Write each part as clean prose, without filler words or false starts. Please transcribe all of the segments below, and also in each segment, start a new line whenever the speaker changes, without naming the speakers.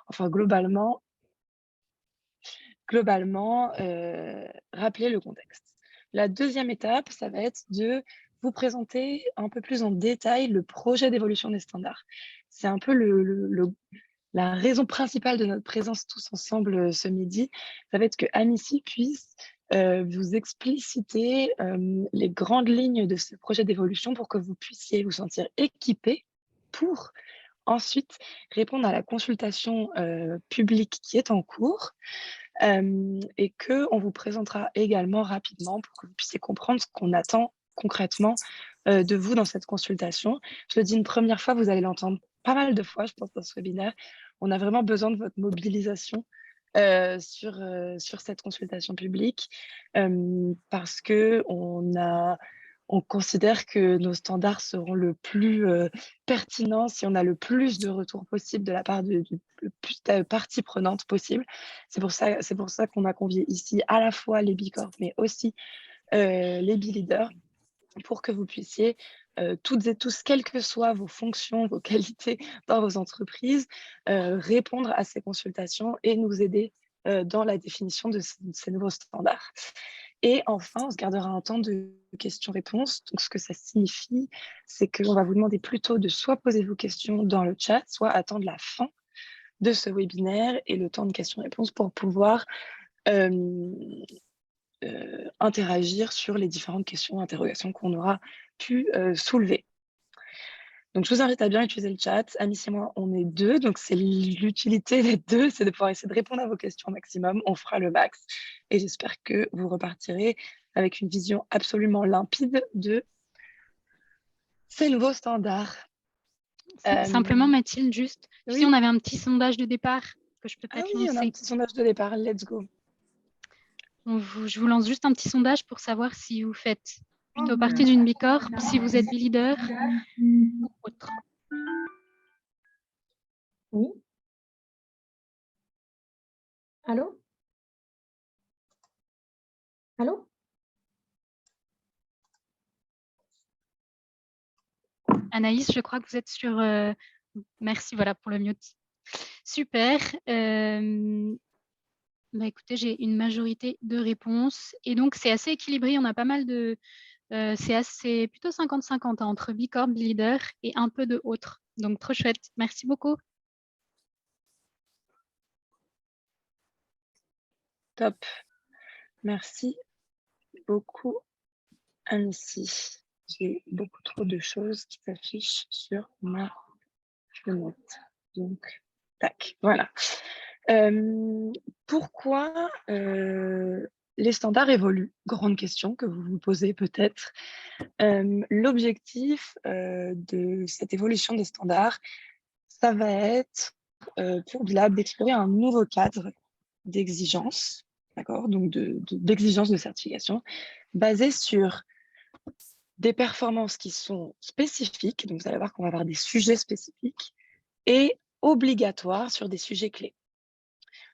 Enfin, globalement, rappeler le contexte. La deuxième étape, ça va être de vous présenter un peu plus en détail le projet d'évolution des standards. C'est un peu la raison principale de notre présence tous ensemble ce midi. Ça va être que Amici puisse vous expliciter les grandes lignes de ce projet d'évolution pour que vous puissiez vous sentir équipé pour ensuite répondre à la consultation publique qui est en cours et qu'on vous présentera également rapidement pour que vous puissiez comprendre ce qu'on attend concrètement de vous dans cette consultation. Je le dis une première fois, vous allez l'entendre pas mal de fois, je pense, dans ce webinaire. On a vraiment besoin de votre mobilisation sur cette consultation publique parce qu'on considère que nos standards seront le plus pertinents si on a le plus de retours possible de la part du plus de parties prenantes possible. C'est pour ça qu'on a convié ici à la fois les Bicorp, mais aussi les B-Leaders, pour que vous puissiez, toutes et tous, quelles que soient vos fonctions, vos qualités dans vos entreprises, répondre à ces consultations et nous aider dans la définition de ces nouveaux standards. Et enfin, on se gardera un temps de questions-réponses. Donc, ce que ça signifie, c'est qu'on va vous demander plutôt de soit poser vos questions dans le chat, soit attendre la fin de ce webinaire et le temps de questions-réponses pour pouvoir interagir sur les différentes questions, interrogations qu'on aura pu soulever. Donc, je vous invite à bien utiliser le chat. Amici et moi, on est deux, donc c'est l'utilité d'être deux, c'est de pouvoir essayer de répondre à vos questions au maximum. On fera le max et j'espère que vous repartirez avec une vision absolument limpide de ces nouveaux standards.
Simplement, Mathilde, juste,
oui.
si on avait un petit sondage de départ que je peux peut-être
oui, on a un
lancer.
petit sondage de départ, let's go.
Je vous lance juste un petit sondage pour savoir si vous faites plutôt partie d'une Bicorp, si vous êtes B-Leader ou autre.
Oui. Allô? Allô?
Anaïs, je crois que vous êtes sur... Merci, voilà, pour le mute. Super. Bah, écoutez, j'ai une majorité de réponses. Et donc, c'est assez équilibré. On a pas mal de... c'est plutôt 50-50 entre Bicorp, B-Leader et un peu de autres. Donc, trop chouette. Merci beaucoup.
Top. Merci beaucoup, Amici. J'ai beaucoup trop de choses qui s'affichent sur ma fenêtre. Donc, tac, voilà. Pourquoi les standards évoluent? Grande question que vous vous posez peut-être. L'objectif de cette évolution des standards, ça va être pour Bilab d'explorer un nouveau cadre d'exigence, d'accord, donc d'exigence de certification, basé sur des performances qui sont spécifiques, donc vous allez voir qu'on va avoir des sujets spécifiques, et obligatoires sur des sujets clés.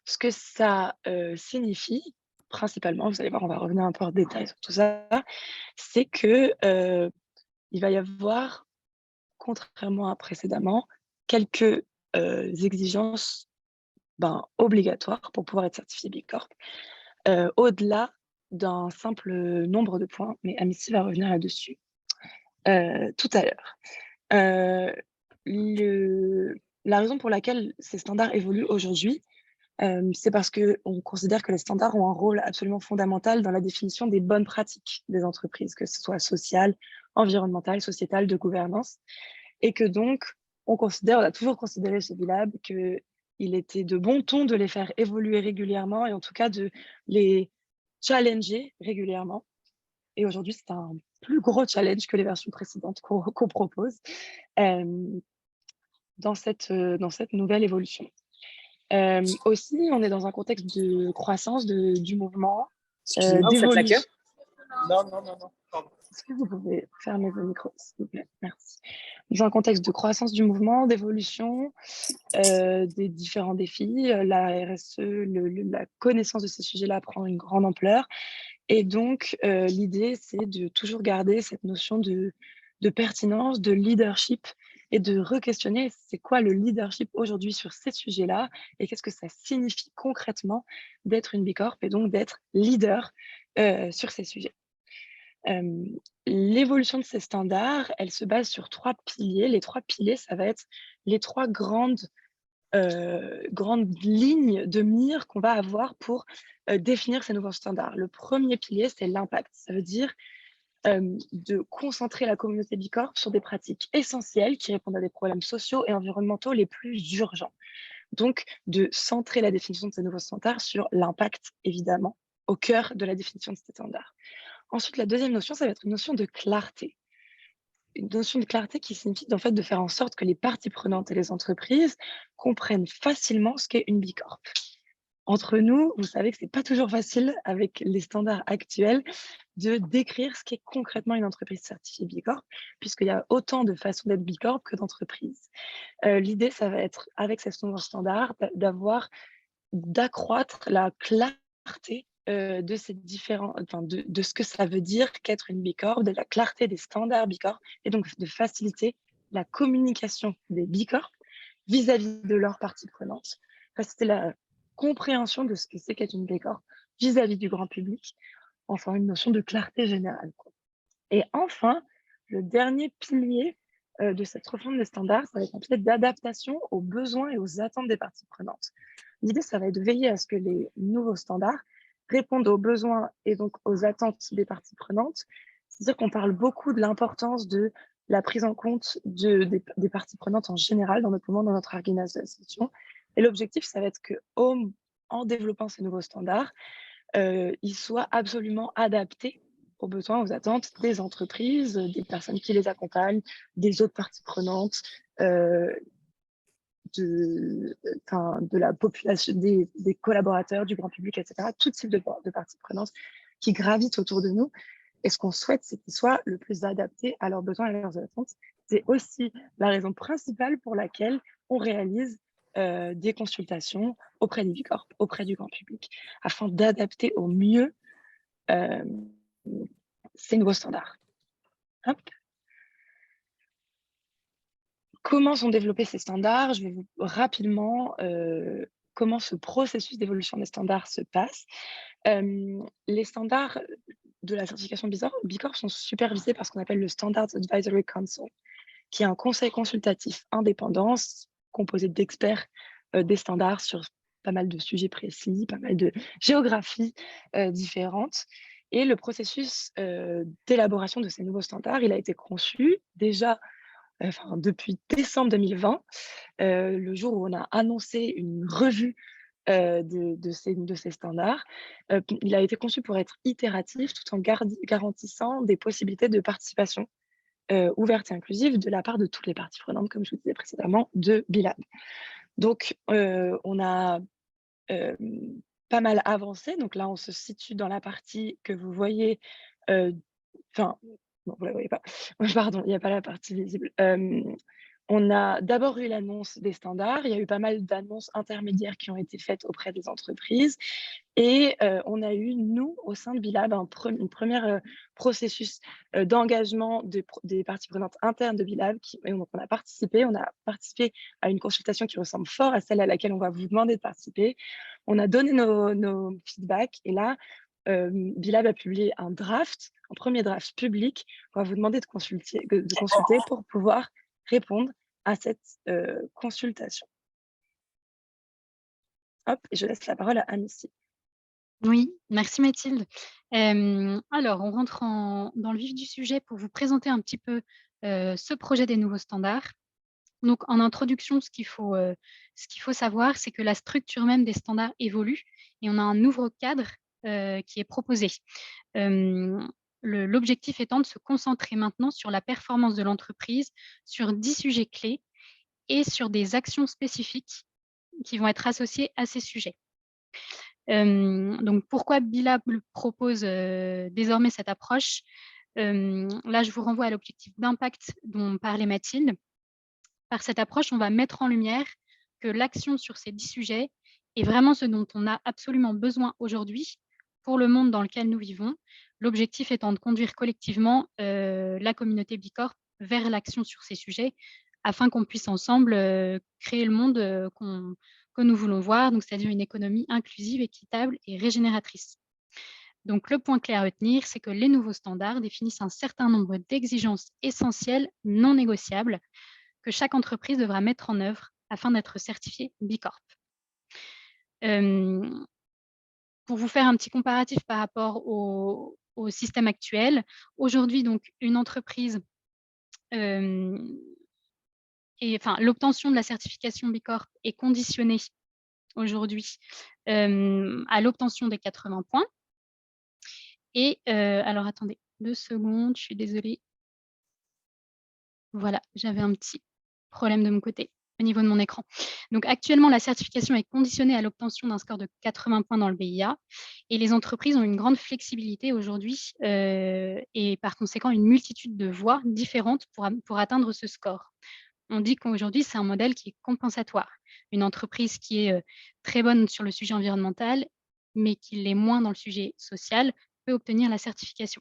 Ce que ça signifie, principalement, vous allez voir, on va revenir un peu en détail sur tout ça, c'est que il va y avoir, contrairement à précédemment, quelques exigences obligatoires pour pouvoir être certifié Bicorp, au-delà d'un simple nombre de points, mais Amici va revenir là-dessus tout à l'heure. La raison pour laquelle ces standards évoluent aujourd'hui, c'est parce qu'on considère que les standards ont un rôle absolument fondamental dans la définition des bonnes pratiques des entreprises, que ce soit sociales, environnementales, sociétales, de gouvernance, et que donc, on a toujours considéré chez Bilab qu'il était de bon ton de les faire évoluer régulièrement et en tout cas de les challenger régulièrement. Et aujourd'hui, c'est un plus gros challenge que les versions précédentes qu'on propose dans cette nouvelle évolution. Aussi, on est dans un contexte de croissance du mouvement, d'évolution.
Non.
Est-ce que vous pouvez fermer vos micros, s'il vous plaît? Merci. Dans un contexte de croissance du mouvement, d'évolution, des différents défis, la RSE, la connaissance de ces sujets-là prend une grande ampleur. Et donc, l'idée, c'est de toujours garder cette notion de pertinence, de leadership et de re-questionner c'est quoi le leadership aujourd'hui sur ces sujets-là et qu'est-ce que ça signifie concrètement d'être une Bicorp et donc d'être leader sur ces sujets. L'évolution de ces standards, elle se base sur 3 piliers. Les 3 piliers, ça va être les 3 grandes lignes de mire qu'on va avoir pour définir ces nouveaux standards. Le premier pilier, c'est l'impact. Ça veut dire de concentrer la communauté Bicorp sur des pratiques essentielles qui répondent à des problèmes sociaux et environnementaux les plus urgents. Donc, de centrer la définition de ces nouveaux standards sur l'impact, évidemment, au cœur de la définition de ces standards. Ensuite, la deuxième notion, ça va être une notion de clarté. Une notion de clarté qui signifie en fait de faire en sorte que les parties prenantes et les entreprises comprennent facilement ce qu'est une Bicorp. Entre nous, vous savez que c'est pas toujours facile avec les standards actuels de décrire ce qu'est concrètement une entreprise certifiée Bicorp, puisqu'il y a autant de façons d'être Bicorp que d'entreprises. L'idée, ça va être, avec ces nouveaux standards, d'accroître la clarté de ces différents, de ce que ça veut dire qu'être une Bicorp, de la clarté des standards Bicorp, et donc de faciliter la communication des Bicorp vis-à-vis de leurs parties prenantes, faciliter la compréhension de ce que c'est qu'être une Bicorp vis-à-vis du grand public, enfin une notion de clarté générale. Et enfin, le dernier pilier de cette refonte des standards, ça va être un pilier d'adaptation aux besoins et aux attentes des parties prenantes. L'idée, ça va être de veiller à ce que les nouveaux standards répondent aux besoins et donc aux attentes des parties prenantes. C'est-à-dire qu'on parle beaucoup de l'importance de la prise en compte des parties prenantes en général dans notre moment, dans notre organisation. Et l'objectif, ça va être en développant ces nouveaux standards, ils soient absolument adaptés aux besoins, aux attentes des entreprises, des personnes qui les accompagnent, des autres parties prenantes, de la population, des collaborateurs, du grand public, etc. Tout type de parties prenantes qui gravitent autour de nous. Et ce qu'on souhaite, c'est qu'ils soient le plus adaptés à leurs besoins et à leurs attentes. C'est aussi la raison principale pour laquelle on réalise des consultations auprès des Bicorp, auprès du grand public, afin d'adapter au mieux ces nouveaux standards. Hop. Comment sont développés ces standards? Je vais vous rapidement comment ce processus d'évolution des standards se passe. Les standards de la certification Bicorp sont supervisés par ce qu'on appelle le Standards Advisory Council, qui est un conseil consultatif indépendant composé d'experts des standards sur pas mal de sujets précis, pas mal de géographies différentes. Et le processus d'élaboration de ces nouveaux standards, il a été conçu déjà depuis décembre 2020, le jour où on a annoncé une revue de ces standards. Il a été conçu pour être itératif tout en garantissant des possibilités de participation ouverte et inclusive de la part de toutes les parties prenantes, comme je vous disais précédemment, de Bilab. Donc, on a pas mal avancé. Donc là, on se situe dans la partie que vous voyez. Enfin, non, vous ne la voyez pas. Pardon, il n'y a pas la partie visible. On a d'abord eu l'annonce des standards. Il y a eu pas mal d'annonces intermédiaires qui ont été faites auprès des entreprises. Et on a eu, nous, au sein de Bilab, une première processus d'engagement des parties prenantes internes de Bilab. Donc on a participé à une consultation qui ressemble fort à celle à laquelle on va vous demander de participer. On a donné nos feedbacks et là, Bilab a publié un premier draft public. On va vous demander de consulter pour pouvoir répondre à cette consultation. Hop, et je laisse la parole à Amici.
Oui, merci Mathilde. Alors, on rentre dans le vif du sujet pour vous présenter un petit peu ce projet des nouveaux standards. Donc, en introduction, ce qu'il faut savoir, c'est que la structure même des standards évolue et on a un nouveau cadre qui est proposé. L'objectif étant de se concentrer maintenant sur la performance de l'entreprise, sur 10 sujets clés et sur des actions spécifiques qui vont être associées à ces sujets. Donc, pourquoi Bilab propose désormais cette approche? Là, je vous renvoie à l'objectif d'impact dont parlait Mathilde. Par cette approche, on va mettre en lumière que l'action sur ces 10 sujets est vraiment ce dont on a absolument besoin aujourd'hui pour le monde dans lequel nous vivons. L'objectif étant de conduire collectivement la communauté Bicorp vers l'action sur ces sujets afin qu'on puisse ensemble créer le monde que nous voulons voir, donc c'est-à-dire une économie inclusive, équitable et régénératrice. Donc, le point clé à retenir, c'est que les nouveaux standards définissent un certain nombre d'exigences essentielles non négociables que chaque entreprise devra mettre en œuvre afin d'être certifiée B Corp. Pour vous faire un petit comparatif par rapport au système actuel, aujourd'hui, donc, une entreprise, l'obtention de la certification B Corp est conditionnée aujourd'hui à l'obtention des 80 points. Et alors, attendez 2 secondes, je suis désolée. Voilà, j'avais un petit problème de mon côté au niveau de mon écran. Donc actuellement, la certification est conditionnée à l'obtention d'un score de 80 points dans le BIA et les entreprises ont une grande flexibilité aujourd'hui et par conséquent une multitude de voies différentes pour atteindre ce score. On dit qu'aujourd'hui, c'est un modèle qui est compensatoire. Une entreprise qui est très bonne sur le sujet environnemental, mais qui l'est moins dans le sujet social, peut obtenir la certification.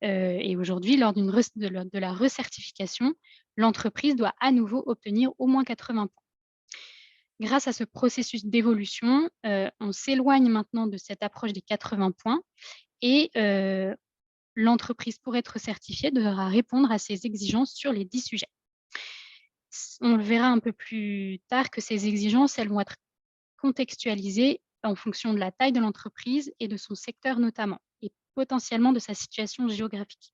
Et aujourd'hui, lors de la recertification, l'entreprise doit à nouveau obtenir au moins 80 points. Grâce à ce processus d'évolution, on s'éloigne maintenant de cette approche des 80 points et l'entreprise, pour être certifiée, devra répondre à ces exigences sur les 10 sujets. On le verra un peu plus tard que ces exigences, elles vont être contextualisées en fonction de la taille de l'entreprise et de son secteur notamment, et potentiellement de sa situation géographique.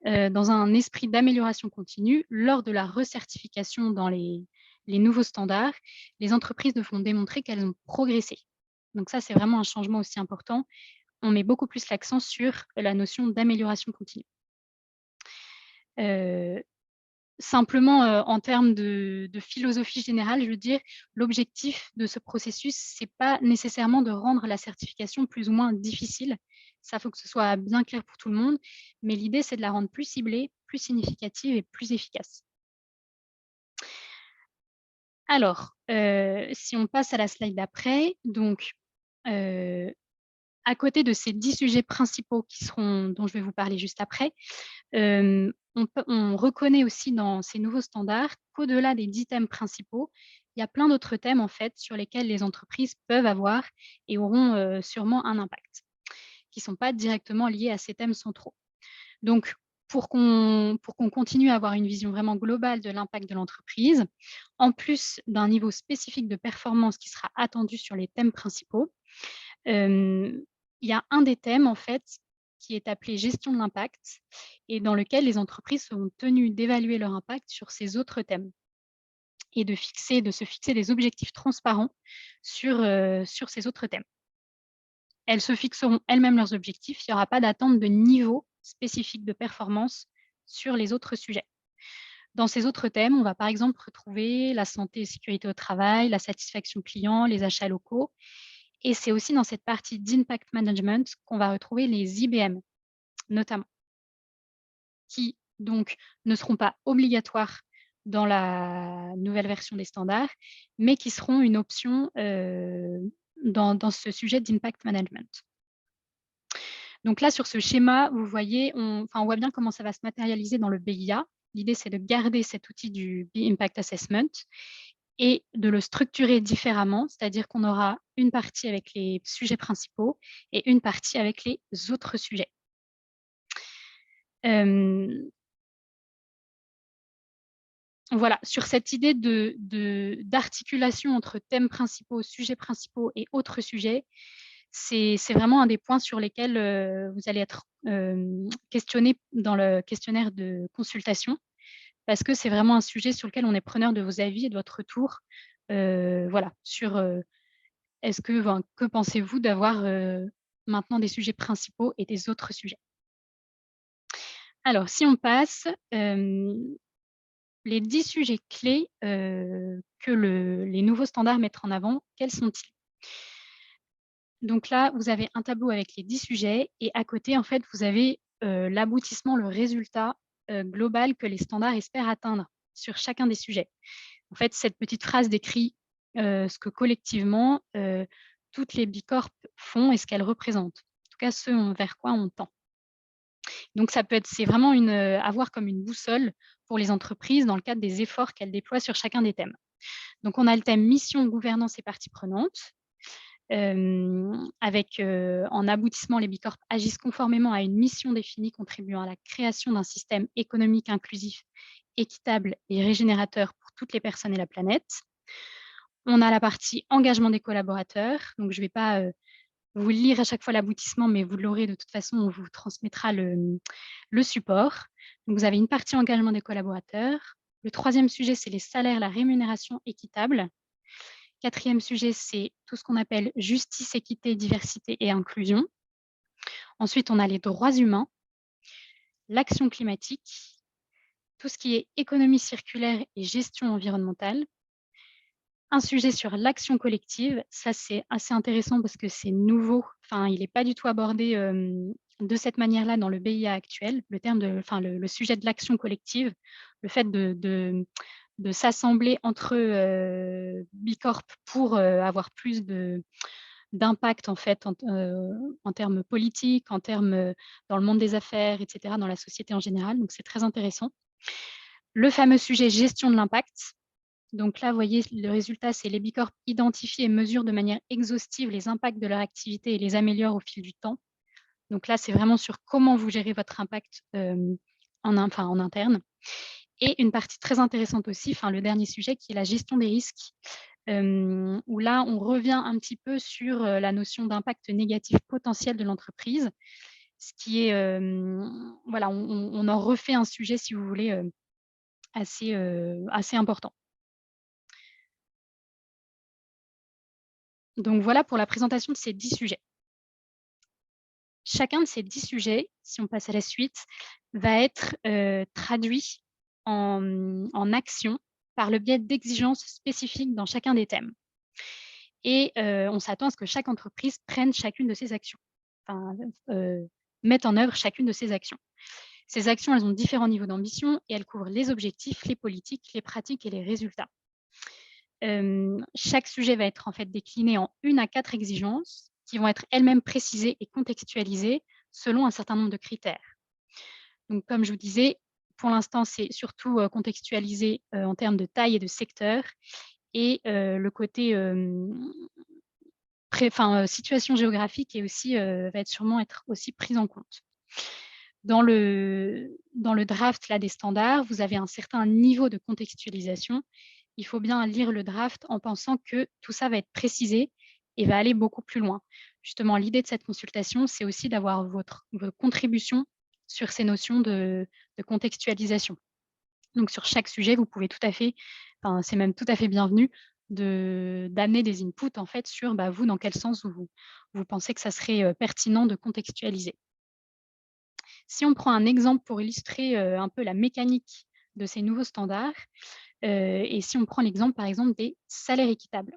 Dans un esprit d'amélioration continue, lors de la recertification dans les nouveaux standards, les entreprises devront démontrer qu'elles ont progressé. Donc ça, c'est vraiment un changement aussi important. On met beaucoup plus l'accent sur la notion d'amélioration continue. Simplement, en termes de philosophie générale, je veux dire, l'objectif de ce processus, ce n'est pas nécessairement de rendre la certification plus ou moins difficile. Ça, il faut que ce soit bien clair pour tout le monde. Mais l'idée, c'est de la rendre plus ciblée, plus significative et plus efficace. Alors, si on passe à la slide d'après, donc, à côté de ces 10 sujets principaux dont je vais vous parler juste après, on reconnaît aussi dans ces nouveaux standards qu'au-delà des 10 thèmes principaux, il y a plein d'autres thèmes en fait sur lesquels les entreprises peuvent avoir et auront sûrement un impact, qui ne sont pas directement liés à ces thèmes centraux. Donc, pour qu'on continue à avoir une vision vraiment globale de l'impact de l'entreprise, en plus d'un niveau spécifique de performance qui sera attendu sur les thèmes principaux, il y a un des thèmes en fait qui est appelé gestion de l'impact et dans lequel les entreprises seront tenues d'évaluer leur impact sur ces autres thèmes et de se fixer des objectifs transparents sur ces autres thèmes. Elles se fixeront elles-mêmes leurs objectifs, il n'y aura pas d'attente de niveau spécifique de performance sur les autres sujets. Dans ces autres thèmes, on va par exemple retrouver la santé et sécurité au travail, la satisfaction client, les achats locaux. Et c'est aussi dans cette partie d'impact management qu'on va retrouver les IBM, notamment, qui donc ne seront pas obligatoires dans la nouvelle version des standards, mais qui seront une option dans ce sujet d'impact management. Donc là, sur ce schéma, vous voyez, on voit bien comment ça va se matérialiser dans le BIA. L'idée, c'est de garder cet outil du B-Impact Assessment et de le structurer différemment, c'est-à-dire qu'on aura une partie avec les sujets principaux et une partie avec les autres sujets. Voilà, sur cette idée d'articulation entre thèmes principaux, sujets principaux et autres sujets, c'est vraiment un des points sur lesquels vous allez être questionné dans le questionnaire de consultation, parce que c'est vraiment un sujet sur lequel on est preneur de vos avis et de votre retour. Voilà, sur que pensez-vous d'avoir maintenant des sujets principaux et des autres sujets. Alors, si on passe, les 10 sujets clés que les nouveaux standards mettent en avant, quels sont-ils? Donc là, vous avez un tableau avec les 10 sujets et à côté, en fait, vous avez l'aboutissement, le résultat global que les standards espèrent atteindre sur chacun des sujets. En fait, cette petite phrase décrit ce que collectivement, toutes les bicorps font et ce qu'elles représentent. En tout cas, ce vers quoi on tend. Donc, c'est vraiment à voir comme une boussole pour les entreprises dans le cadre des efforts qu'elles déploient sur chacun des thèmes. Donc, on a le thème mission, gouvernance et parties prenantes. Avec en aboutissement, les Bicorp agissent conformément à une mission définie contribuant à la création d'un système économique inclusif, équitable et régénérateur pour toutes les personnes et la planète. On a la partie engagement des collaborateurs. Donc, je ne vais pas vous lire à chaque fois l'aboutissement, mais vous l'aurez de toute façon, on vous transmettra le support. Donc, vous avez une partie engagement des collaborateurs. Le troisième sujet, c'est les salaires, la rémunération équitable. Quatrième sujet, c'est tout ce qu'on appelle justice, équité, diversité et inclusion. Ensuite, on a les droits humains, l'action climatique, tout ce qui est économie circulaire et gestion environnementale. Un sujet sur l'action collective, ça c'est assez intéressant parce que c'est nouveau, enfin il n'est pas du tout abordé de cette manière-là dans le BIA actuel, le sujet de l'action collective, le fait de s'assembler entre Bicorp pour avoir plus d'impact en fait en termes politiques, en termes dans le monde des affaires, etc., dans la société en général. Donc c'est très intéressant. Le fameux sujet gestion de l'impact. Donc là, vous voyez, le résultat, c'est les Bicorp identifient et mesurent de manière exhaustive les impacts de leur activité et les améliorent au fil du temps. Donc là, c'est vraiment sur comment vous gérez votre impact en interne. Et une partie très intéressante aussi, le dernier sujet, qui est la gestion des risques, où là, on revient un petit peu sur la notion d'impact négatif potentiel de l'entreprise, ce qui est, voilà, on en refait un sujet, si vous voulez, assez important. Donc voilà pour la présentation de ces 10 sujets. Chacun de ces 10 sujets, si on passe à la suite, va être traduit en action par le biais d'exigences spécifiques dans chacun des thèmes. Et on s'attend à ce que chaque entreprise prenne chacune de ces actions, mette en œuvre chacune de ces actions. Ces actions, elles ont différents niveaux d'ambition et elles couvrent les objectifs, les politiques, les pratiques et les résultats. Chaque sujet va être en fait décliné en 1 à 4 exigences qui vont être elles-mêmes précisées et contextualisées selon un certain nombre de critères. Donc, comme je vous disais, pour l'instant, c'est surtout contextualisé en termes de taille et de secteur, et le côté situation géographique est aussi, va sûrement être aussi prise en compte. Dans le draft là, des standards, vous avez un certain niveau de contextualisation. Il faut bien lire le draft en pensant que tout ça va être précisé et va aller beaucoup plus loin. Justement, l'idée de cette consultation, c'est aussi d'avoir votre contribution sur ces notions de contextualisation. Donc, sur chaque sujet, vous pouvez tout à fait, c'est même tout à fait bienvenu d'amener des inputs en fait sur vous, dans quel sens vous pensez que ça serait pertinent de contextualiser. Si on prend un exemple pour illustrer un peu la mécanique de ces nouveaux standards, et si on prend l'exemple, par exemple, des salaires équitables.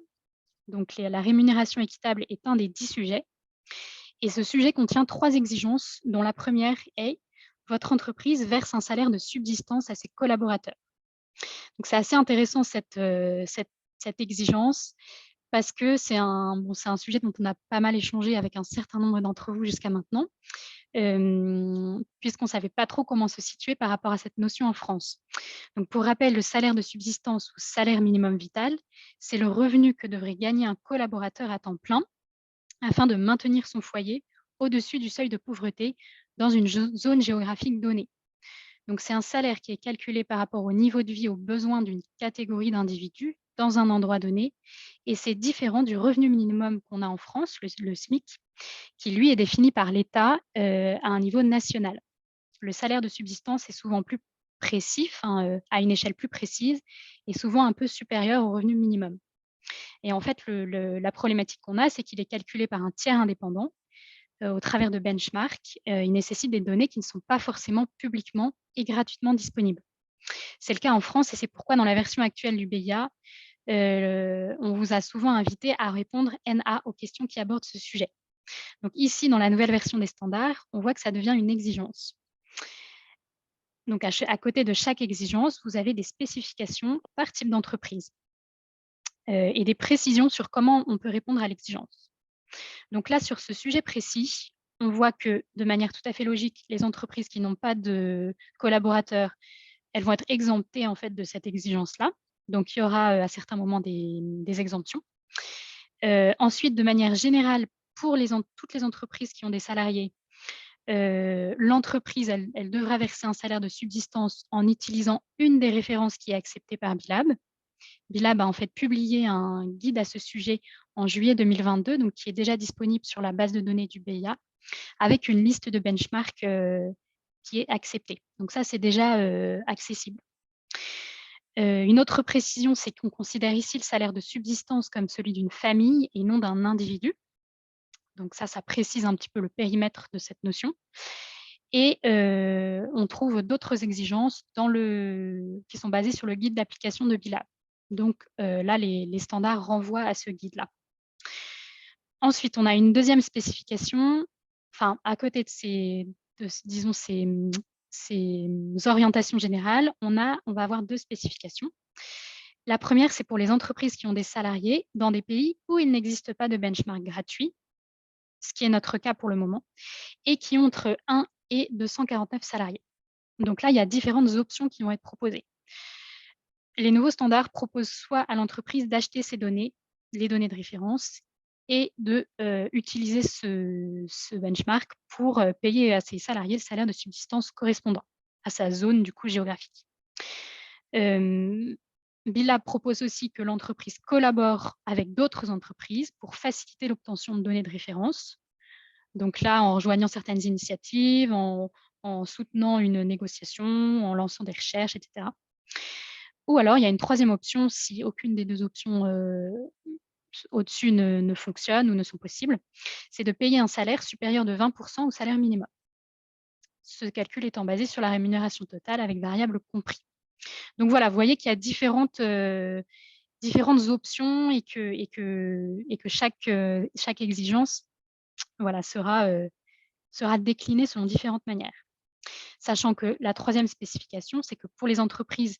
Donc, la rémunération équitable est un des 10 sujets. Et ce sujet contient 3 exigences, dont la première est « Votre entreprise verse un salaire de subsistance à ses collaborateurs ». Donc, c'est assez intéressant cette exigence, parce que c'est un sujet dont on a pas mal échangé avec un certain nombre d'entre vous jusqu'à maintenant, puisqu'on ne savait pas trop comment se situer par rapport à cette notion en France. Donc, pour rappel, le salaire de subsistance ou salaire minimum vital, c'est le revenu que devrait gagner un collaborateur à temps plein afin de maintenir son foyer au-dessus du seuil de pauvreté dans une zone géographique donnée. Donc, c'est un salaire qui est calculé par rapport au niveau de vie, aux besoins d'une catégorie d'individus dans un endroit donné, et c'est différent du revenu minimum qu'on a en France, le SMIC, qui lui est défini par l'État à un niveau national. Le salaire de subsistance est souvent plus précis, à une échelle plus précise, et souvent un peu supérieur au revenu minimum. Et en fait, la problématique qu'on a, c'est qu'il est calculé par un tiers indépendant au travers de benchmarks. Il nécessite des données qui ne sont pas forcément publiquement et gratuitement disponibles. C'est le cas en France, et c'est pourquoi dans la version actuelle du BIA, on vous a souvent invité à répondre NA aux questions qui abordent ce sujet. Donc ici, dans la nouvelle version des standards, on voit que ça devient une exigence. Donc à côté de chaque exigence, vous avez des spécifications par type d'entreprise et des précisions sur comment on peut répondre à l'exigence. Donc là, sur ce sujet précis, on voit que de manière tout à fait logique, les entreprises qui n'ont pas de collaborateurs elles vont être exemptées en fait de cette exigence-là. Donc, il y aura à certains moments des exemptions. Ensuite, de manière générale, pour toutes les entreprises qui ont des salariés, l'entreprise, elle devra verser un salaire de subsistance en utilisant une des références qui est acceptée par Bilab. Bilab a en fait publié un guide à ce sujet en juillet 2022, donc qui est déjà disponible sur la base de données du BIA, avec une liste de benchmarks qui est acceptée. Donc ça, c'est déjà accessible. Une autre précision, c'est qu'on considère ici le salaire de subsistance comme celui d'une famille et non d'un individu. Donc ça précise un petit peu le périmètre de cette notion. Et on trouve d'autres exigences qui sont basées sur le guide d'application de Bilab. Donc là, les standards renvoient à ce guide-là. Ensuite, on a une deuxième spécification. Enfin, à côté de ces orientations générales, on va avoir 2 spécifications. La première, c'est pour les entreprises qui ont des salariés dans des pays où il n'existe pas de benchmark gratuit, ce qui est notre cas pour le moment, et qui ont entre 1 et 249 salariés. Donc là, il y a différentes options qui vont être proposées. Les nouveaux standards proposent soit à l'entreprise d'acheter ces données, les données de référence, et de utiliser ce benchmark pour payer à ses salariés le salaire de subsistance correspondant à sa zone du coup géographique. Bilab propose aussi que l'entreprise collabore avec d'autres entreprises pour faciliter l'obtention de données de référence. Donc là, en rejoignant certaines initiatives, en soutenant une négociation, en lançant des recherches, etc. Ou alors, il y a une troisième option si aucune des 2 options au-dessus ne fonctionnent ou ne sont possibles, c'est de payer un salaire supérieur de 20% au salaire minimum. Ce calcul étant basé sur la rémunération totale avec variable compris. Donc voilà, vous voyez qu'il y a différentes options et que chaque exigence voilà, sera déclinée selon différentes manières. Sachant que la troisième spécification, c'est que pour les entreprises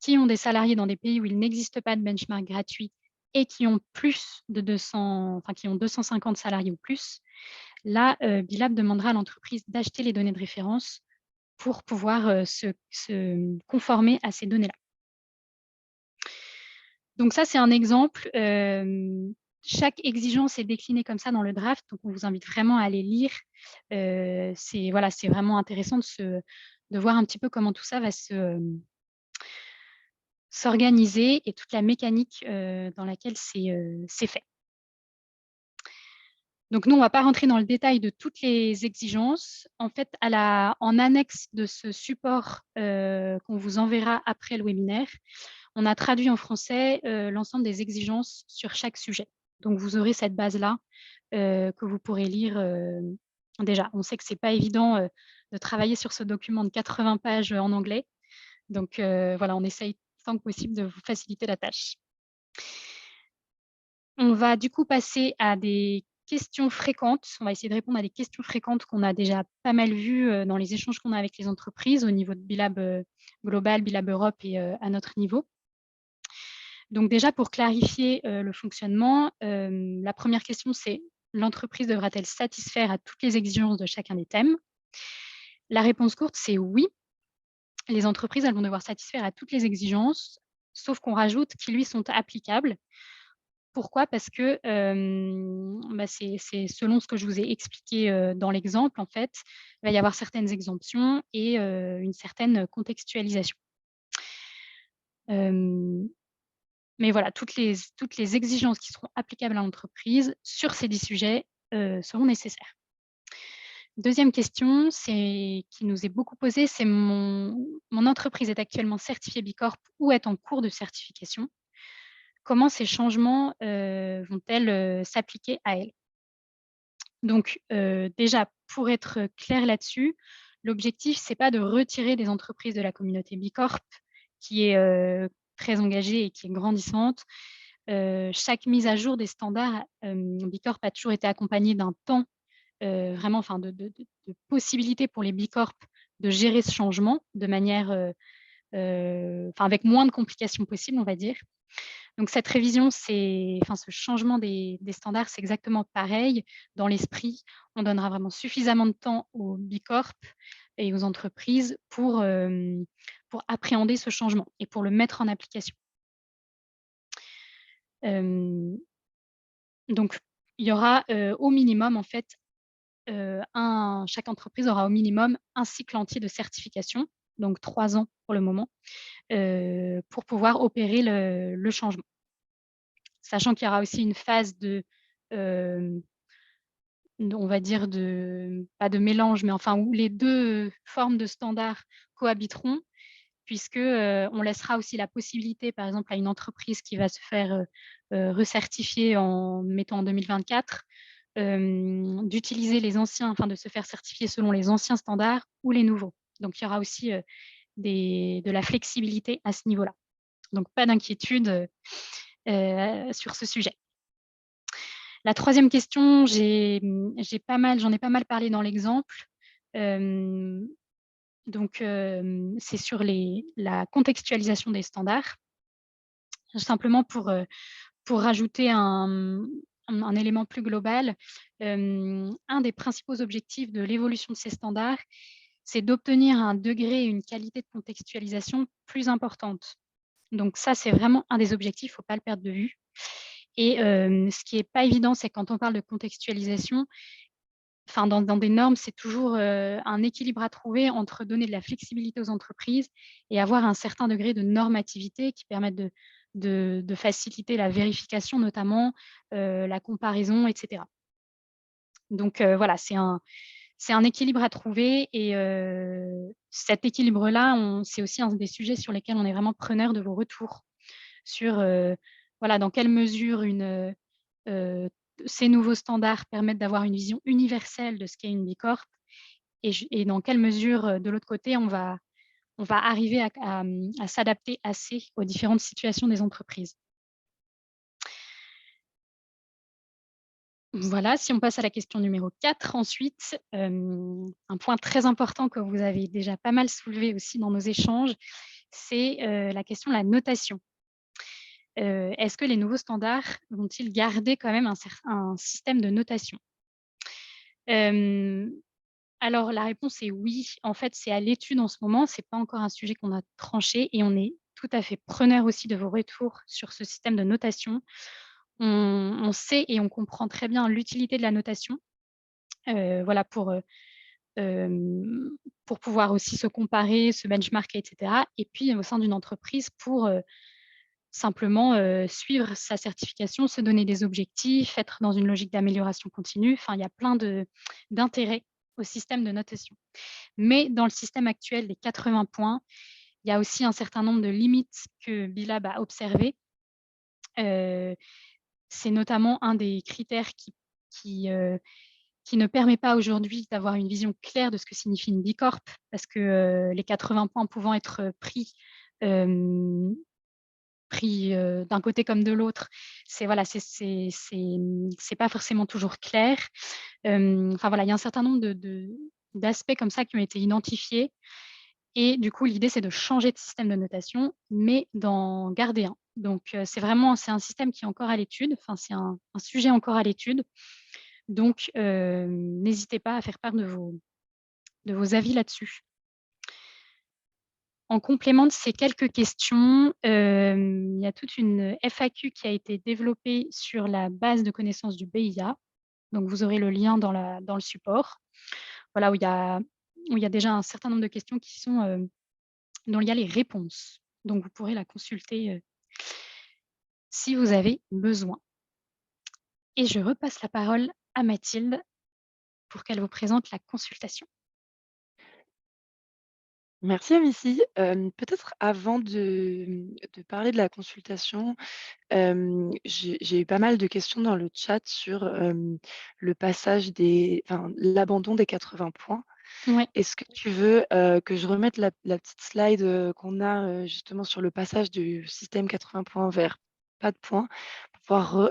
qui ont des salariés dans des pays où il n'existe pas de benchmark gratuit et qui ont plus de 250 salariés ou plus, là, Bilab demandera à l'entreprise d'acheter les données de référence pour pouvoir se conformer à ces données-là. Donc ça, c'est un exemple. Chaque exigence est déclinée comme ça dans le draft, donc on vous invite vraiment à aller lire. C'est vraiment intéressant de voir un petit peu comment tout ça va s'organiser et toute la mécanique dans laquelle c'est fait. Donc nous, on ne va pas rentrer dans le détail de toutes les exigences. En fait, en annexe de ce support qu'on vous enverra après le webinaire, on a traduit en français l'ensemble des exigences sur chaque sujet. Donc vous aurez cette base-là que vous pourrez lire déjà. On sait que ce n'est pas évident de travailler sur ce document de 80 pages en anglais. Donc voilà, on essaye tant que possible de vous faciliter la tâche. On va du coup passer à des questions fréquentes. On va essayer de répondre à des questions fréquentes qu'on a déjà pas mal vues dans les échanges qu'on a avec les entreprises au niveau de Bilab Global, Bilab Europe et à notre niveau. Donc déjà, pour clarifier le fonctionnement, la première question, c'est l'entreprise devra-t-elle satisfaire à toutes les exigences de chacun des thèmes? La réponse courte, c'est oui. Les entreprises, elles vont devoir satisfaire à toutes les exigences, sauf qu'on rajoute qui lui sont applicables. Pourquoi? Parce que c'est selon ce que je vous ai expliqué dans l'exemple, en fait, il va y avoir certaines exemptions et une certaine contextualisation. Mais voilà, toutes les exigences qui seront applicables à l'entreprise sur ces 10 sujets seront nécessaires. Deuxième question, qui nous est beaucoup posée, c'est mon entreprise est actuellement certifiée Bicorp ou est en cours de certification. Comment ces changements vont-elles s'appliquer à elle? Donc déjà, pour être clair là-dessus, l'objectif, ce n'est pas de retirer des entreprises de la communauté Bicorp, qui est très engagée et qui est grandissante. Chaque mise à jour des standards, Bicorp a toujours été accompagnée d'un temps, vraiment, de possibilités pour les Bicorp de gérer ce changement de manière, avec moins de complications possibles, on va dire. Donc cette révision, ce changement des standards, c'est exactement pareil dans l'esprit. On donnera vraiment suffisamment de temps aux Bicorp et aux entreprises pour pour appréhender ce changement et pour le mettre en application. Donc, il y aura au minimum, en fait, chaque entreprise aura au minimum un cycle entier de certification, donc 3 ans pour le moment, pour pouvoir opérer le changement. Sachant qu'il y aura aussi une phase on va dire pas de mélange, mais enfin où les 2 formes de standards cohabiteront, puisque, on laissera aussi la possibilité, par exemple, à une entreprise qui va se faire, recertifier mettons en 2024, d'utiliser les anciens, enfin de se faire certifier selon les anciens standards ou les nouveaux. Donc il y aura aussi, de la flexibilité à ce niveau-là. Donc pas d'inquiétude, sur ce sujet. La troisième question, j'en ai pas mal parlé dans l'exemple. C'est sur la contextualisation des standards. Simplement pour rajouter un élément plus global, un des principaux objectifs de l'évolution de ces standards, c'est d'obtenir un degré et une qualité de contextualisation plus importante. Donc ça, c'est vraiment un des objectifs, il ne faut pas le perdre de vue. Et ce qui n'est pas évident, c'est quand on parle de contextualisation, enfin, dans des normes, c'est toujours un équilibre à trouver entre donner de la flexibilité aux entreprises et avoir un certain degré de normativité qui permettent de faciliter la vérification notamment, la comparaison, etc. Donc voilà, c'est un équilibre à trouver et cet équilibre-là, c'est aussi un des sujets sur lesquels on est vraiment preneur de vos retours sur, voilà, dans quelle mesure ces nouveaux standards permettent d'avoir une vision universelle de ce qu'est une bicorp et dans quelle mesure, de l'autre côté, on va arriver à s'adapter assez aux différentes situations des entreprises. Voilà, si on passe à la question numéro 4 ensuite, un point très important que vous avez déjà pas mal soulevé aussi dans nos échanges, c'est, la question de la notation. Est-ce que les nouveaux standards vont-ils garder quand même un système de notation? Alors la réponse est oui. En fait, c'est à l'étude en ce moment, c'est pas encore un sujet qu'on a tranché et on est tout à fait preneur aussi de vos retours sur ce système de notation. On sait et on comprend très bien l'utilité de la notation, voilà pour pouvoir aussi se comparer, se benchmarker et cetera et puis au sein d'une entreprise pour, simplement, suivre sa certification, se donner des objectifs, être dans une logique d'amélioration continue. Enfin, il y a plein d'intérêts au système de notation. Mais dans le système actuel des 80 points, il y a aussi un certain nombre de limites que Bilab a observées. C'est notamment un des critères qui ne permet pas aujourd'hui d'avoir une vision claire de ce que signifie une bicorp, parce que les 80 points pouvant être pris d'un côté comme de l'autre, c'est voilà, c'est pas forcément toujours clair. Enfin voilà, il y a un certain nombre d'aspects comme ça qui ont été identifiés et du coup, l'idée, c'est de changer de système de notation, mais d'en garder un. Donc c'est un système qui est encore à l'étude, enfin c'est un sujet encore à l'étude. Donc n'hésitez pas à faire part de vos avis là-dessus. En complément de ces quelques questions, il y a toute une FAQ qui a été développée sur la base de connaissances du BIA. Donc vous aurez le lien dans le support. Voilà, où il y a déjà un certain nombre de questions dont il y a les réponses. Donc vous pourrez la consulter, si vous avez besoin. Et je repasse la parole à Mathilde pour qu'elle vous présente la consultation.
Merci Amici. Peut-être avant de parler de la consultation, j'ai eu pas mal de questions dans le chat sur, le passage l'abandon des 80 points.
Ouais.
Est-ce que tu veux, que je remette la petite slide, qu'on a, justement sur le passage du système 80 points vers pas de points, pour pouvoir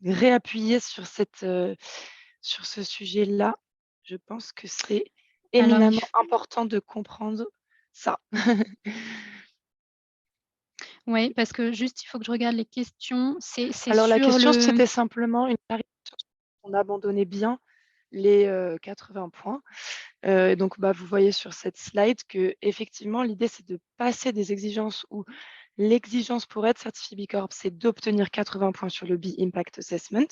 réappuyer sur sur ce sujet-là? Je pense que c'est
Alors
éminemment important de comprendre ça.
ouais, parce que juste, il faut que je regarde les questions. C'est
Alors la
sur
question,
le
c'était simplement une clarification, on abandonnait bien les 80 points. Donc, vous voyez sur cette slide qu'effectivement, l'idée, c'est de passer des exigences où l'exigence pour être certifié B Corp, c'est d'obtenir 80 points sur le B Impact Assessment,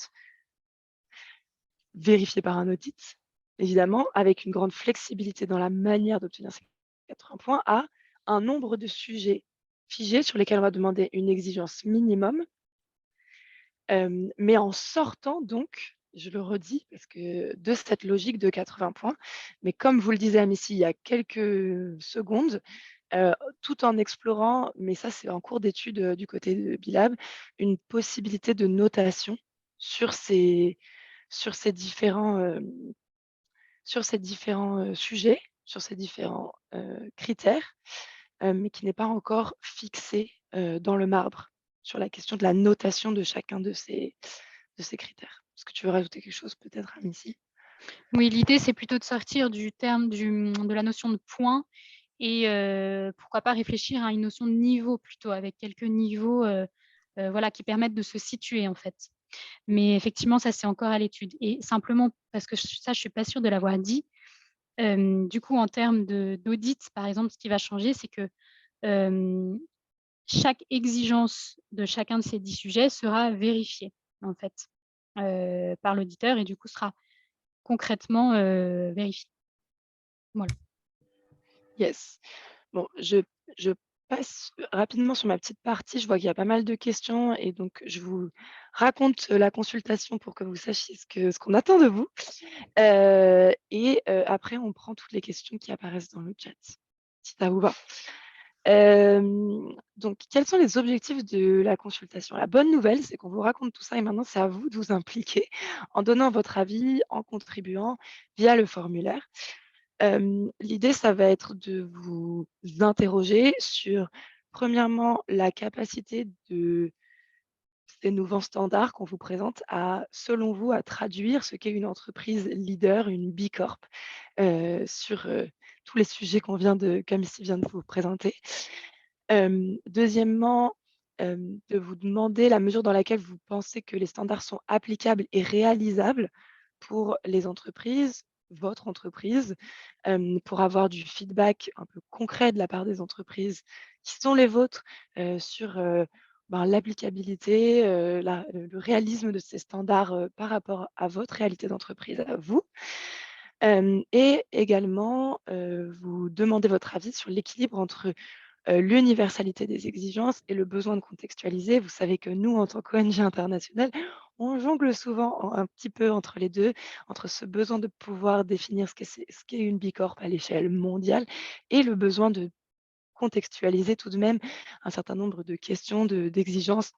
vérifié par un audit, évidemment, avec une grande flexibilité dans la manière d'obtenir ces 80 points, à un nombre de sujets figés sur lesquels on va demander une exigence minimum, mais en sortant donc, je le redis, parce que de cette logique de 80 points, mais comme vous le disiez à Missy il y a quelques secondes, tout en explorant, mais ça c'est en cours d'étude du côté de Bilab, une possibilité de notation sur ces différents, sujets, sur ces différents critères, mais qui n'est pas encore fixé dans le marbre sur la question de la notation de chacun de ces critères. Est-ce que tu veux rajouter quelque chose peut-être, Amici?
Oui, l'idée, c'est plutôt de sortir du terme de la notion de point et pourquoi pas réfléchir à une notion de niveau plutôt, avec quelques niveaux voilà, qui permettent de se situer en fait. Mais effectivement, ça, c'est encore à l'étude. Et simplement, parce que ça, je ne suis pas sûre de l'avoir dit, du coup, en termes d'audit, par exemple, ce qui va changer, c'est que chaque exigence de chacun de ces 10 sujets sera vérifiée, en fait, par l'auditeur et du coup sera concrètement vérifiée. Voilà.
Yes. Bon, je passe rapidement sur ma petite partie. Je vois qu'il y a pas mal de questions et donc je vous raconte la consultation pour que vous sachiez ce qu'on attend de vous. Après, on prend toutes les questions qui apparaissent dans le chat, si ça vous va. Donc, quels sont les objectifs de la consultation? La bonne nouvelle, c'est qu'on vous raconte tout ça et maintenant, c'est à vous de vous impliquer en donnant votre avis, en contribuant via le formulaire. L'idée, ça va être de vous interroger sur, premièrement, la capacité de ces nouveaux standards qu'on vous présente à, selon vous, à traduire ce qu'est une entreprise leader, une B Corp, sur tous les sujets comme ici vient de vous présenter. Deuxièmement, de vous demander la mesure dans laquelle vous pensez que les standards sont applicables et réalisables pour les entreprises, votre entreprise, pour avoir du feedback un peu concret de la part des entreprises qui sont les vôtres, sur, l'applicabilité, le réalisme de ces standards, par rapport à votre réalité d'entreprise à vous. Et également, vous demander votre avis sur l'équilibre entre l'universalité des exigences et le besoin de contextualiser. Vous savez que nous, en tant qu'ONG internationale, on jongle souvent un petit peu entre les deux, entre ce besoin de pouvoir définir ce qu'est une B Corp à l'échelle mondiale et le besoin de contextualiser tout de même un certain nombre de questions, d'exigences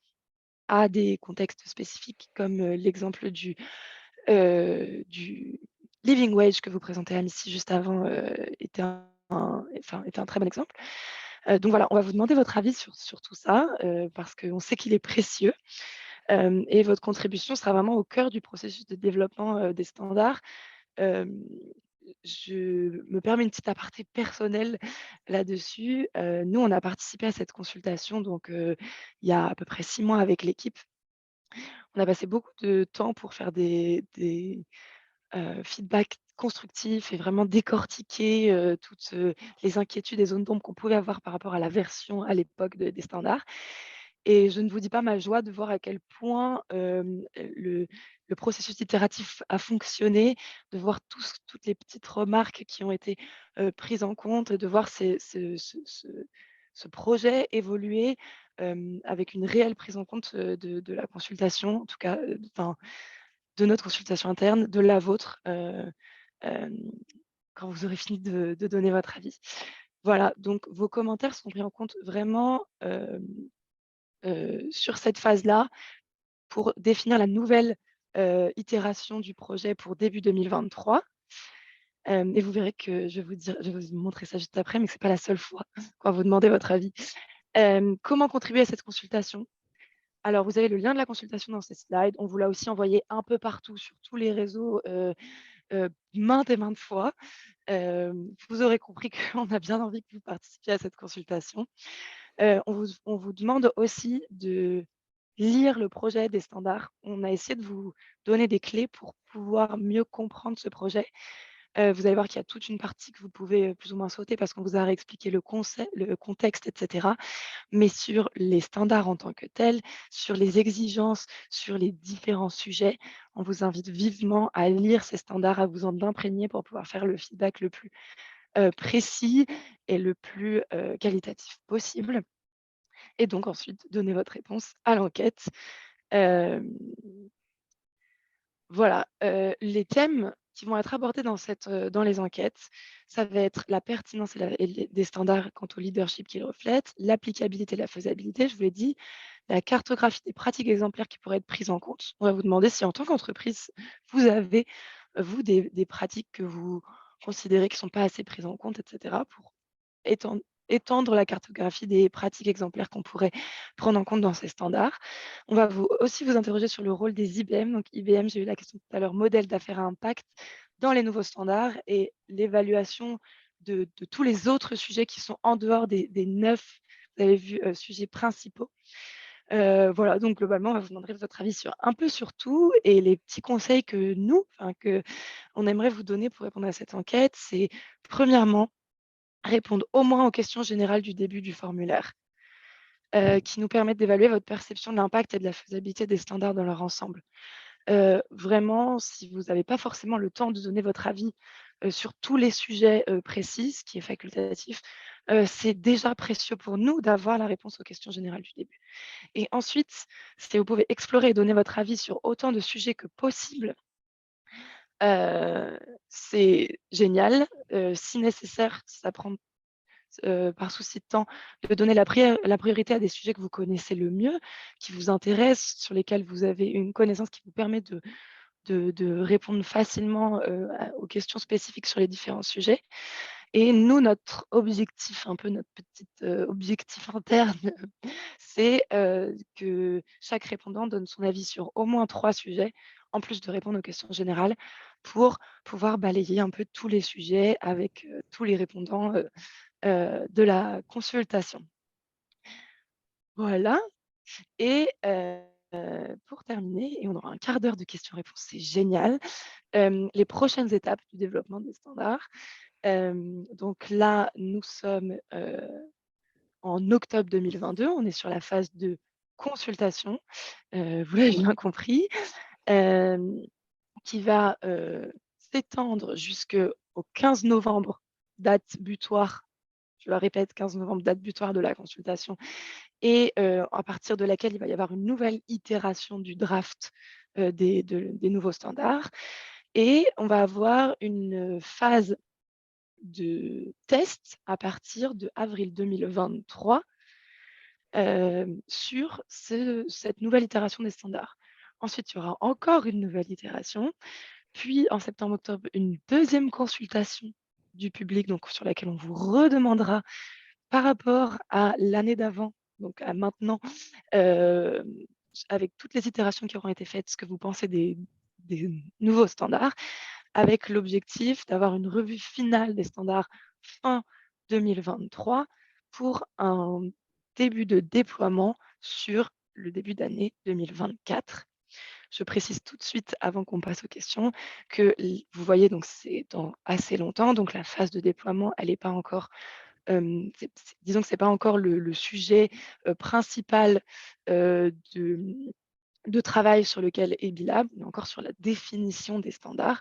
à des contextes spécifiques, comme l'exemple du living wage que vous présentez à Missy juste avant était était un très bon exemple. Donc voilà, on va vous demander votre avis sur tout ça, parce qu'on sait qu'il est précieux. Et votre contribution sera vraiment au cœur du processus de développement des standards. Hem, je me permets une petite aparté personnelle là-dessus. Nous, on a participé à cette consultation, donc il y a à peu près 6 mois avec l'équipe. On a passé beaucoup de temps pour faire des feedbacks constructifs et vraiment décortiquer, toutes, les inquiétudes et zones d'ombre qu'on pouvait avoir par rapport à la version à l'époque des standards. Et je ne vous dis pas ma joie de voir à quel point, le processus itératif a fonctionné, de voir toutes les petites remarques qui ont été, prises en compte, de voir ce projet évoluer, avec une réelle prise en compte, de la consultation, en tout cas, de notre consultation interne, de la vôtre, hem, quand vous aurez fini de donner votre avis. Voilà, donc vos commentaires sont pris en compte vraiment, sur cette phase-là pour définir la nouvelle, itération du projet pour début 2023. Et vous verrez que je vais vous montrer ça juste après, mais que c'est pas la seule fois qu'on va vous demander votre avis. Comment contribuer à cette consultation? Alors, vous avez le lien de la consultation dans ces slides. On vous l'a aussi envoyé un peu partout sur tous les réseaux, maintes et maintes fois. Vous aurez compris qu'on a bien envie que vous participiez à cette consultation. On vous demande aussi de lire le projet des standards. On a essayé de vous donner des clés pour pouvoir mieux comprendre ce projet. Vous allez voir qu'il y a toute une partie que vous pouvez, plus ou moins sauter parce qu'on vous a réexpliqué le contexte et cetera. Mais sur les standards en tant que tels, sur les exigences, sur les différents sujets, on vous invite vivement à lire ces standards, à vous en imprégner pour pouvoir faire le feedback le plus, précis et le plus, qualitatif possible et donc ensuite donner votre réponse à l'enquête. Hem Voilà, les thèmes qui vont être abordés dans les enquêtes, ça va être la pertinence et des standards quant au leadership qu'ils reflètent, l'applicabilité, la faisabilité, je vous l'ai dit, la cartographie des pratiques exemplaires qui pourraient être prises en compte. On va vous demander si en tant qu'entreprise, vous avez, vous, des pratiques que vous considérez qui ne sont pas assez prises en compte et cetera pour étendre étendre la cartographie des pratiques exemplaires qu'on pourrait prendre en compte dans ces standards. On va aussi vous interroger sur le rôle des IBM. Donc IBM, j'ai eu la question tout à l'heure, modèle d'affaires à impact dans les nouveaux standards et l'évaluation de tous les autres sujets qui sont en dehors des 9, vous avez vu, sujets principaux. Voilà, donc globalement, on va vous demander votre avis sur un peu sur tout et les petits conseils qu'on aimerait vous donner pour répondre à cette enquête, c'est premièrement, répondre au moins aux questions générales du début du formulaire, qui nous permettent d'évaluer votre perception de l'impact et de la faisabilité des standards dans leur ensemble. Vraiment, si vous n'avez pas forcément le temps de donner votre avis, sur tous les sujets, précis, ce qui est facultatif, c'est déjà précieux pour nous d'avoir la réponse aux questions générales du début. Et ensuite, si vous pouvez explorer et donner votre avis sur autant de sujets que possible, c'est génial. Si nécessaire, si ça prend par souci de temps, de donner la priorité à des sujets que vous connaissez le mieux, qui vous intéressent, sur lesquels vous avez une connaissance qui vous permet de répondre facilement, aux questions spécifiques sur les différents sujets. Et nous, notre objectif, un peu notre petit, objectif interne, c'est, que chaque répondant donne son avis sur au moins 3 sujets, en plus de répondre aux questions générales, pour pouvoir balayer un peu tous les sujets avec, tous les répondants, de la consultation. Voilà et pour terminer et on aura un quart d'heure de questions-réponses, c'est génial. Les prochaines étapes du développement des standards. Donc là, nous sommes, en octobre 2022, on est sur la phase de consultation, vous l'avez bien compris, hem, qui va, s'étendre jusqu'au 15 novembre, date butoir, je le répète, 15 novembre, date butoir de la consultation et à partir de laquelle il va y avoir une nouvelle itération du draft, des nouveaux standards et on va avoir une phase de test à partir de avril 2023, sur cette nouvelle itération des standards. Ensuite, il y aura encore une nouvelle itération, puis en septembre-octobre, une deuxième consultation du public, donc sur laquelle on vous redemandera par rapport à l'année d'avant, donc à maintenant, hem, avec toutes les itérations qui auront été faites, ce que vous pensez des nouveaux standards, avec l'objectif d'avoir une revue finale des standards fin 2023 pour un début de déploiement sur le début d'année 2024. Je précise tout de suite, avant qu'on passe aux questions, que vous voyez, donc c'est dans assez longtemps, donc la phase de déploiement, elle n'est pas encore disons que c'est pas encore le sujet, principal, de travail sur lequel est Bilab. On est encore sur la définition des standards.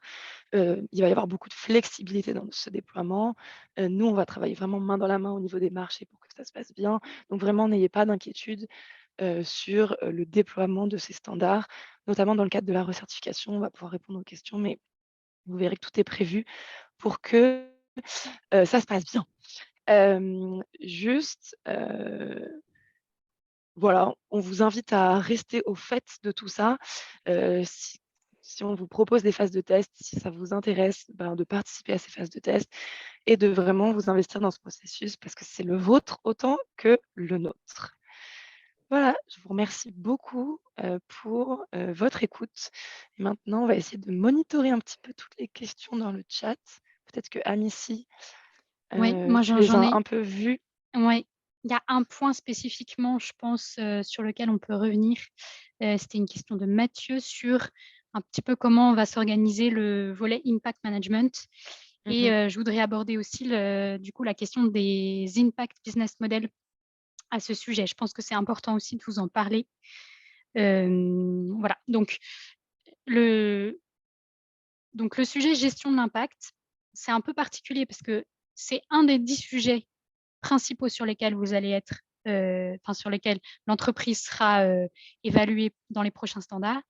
Il va y avoir beaucoup de flexibilité dans ce déploiement. Nous, on va travailler vraiment main dans la main au niveau des marchés pour que ça se passe bien. Donc vraiment, n'ayez pas d'inquiétude, sur, le déploiement de ces standards, notamment dans le cadre de la recertification. On va pouvoir répondre aux questions, mais vous verrez que tout est prévu pour que, ça se passe bien. Juste, voilà, on vous invite à rester au fait de tout ça. Si on vous propose des phases de test, si ça vous intéresse, ben, de participer à ces phases de test et de vraiment vous investir dans ce processus parce que c'est le vôtre autant que le nôtre. Voilà, je vous remercie beaucoup, pour, votre écoute. Et maintenant, on va essayer de monitorer un petit peu toutes les questions dans le chat. Peut-être que Amici,
Oui, moi
tu
j'en
les
j'en
as
ai
un peu vues.
ouais. il y a un point spécifiquement, je pense, sur lequel on peut revenir. C'était une question de Mathieu sur un petit peu comment on va s'organiser le volet impact management. Et je voudrais aborder aussi du coup la question des impact business models à ce sujet. Je pense que c'est important aussi de vous en parler. Voilà, donc le sujet gestion de l'impact, c'est un peu particulier parce que c'est un des 10 sujets principaux sur lesquels vous allez être, sur lesquels l'entreprise sera évaluée dans les prochains standards.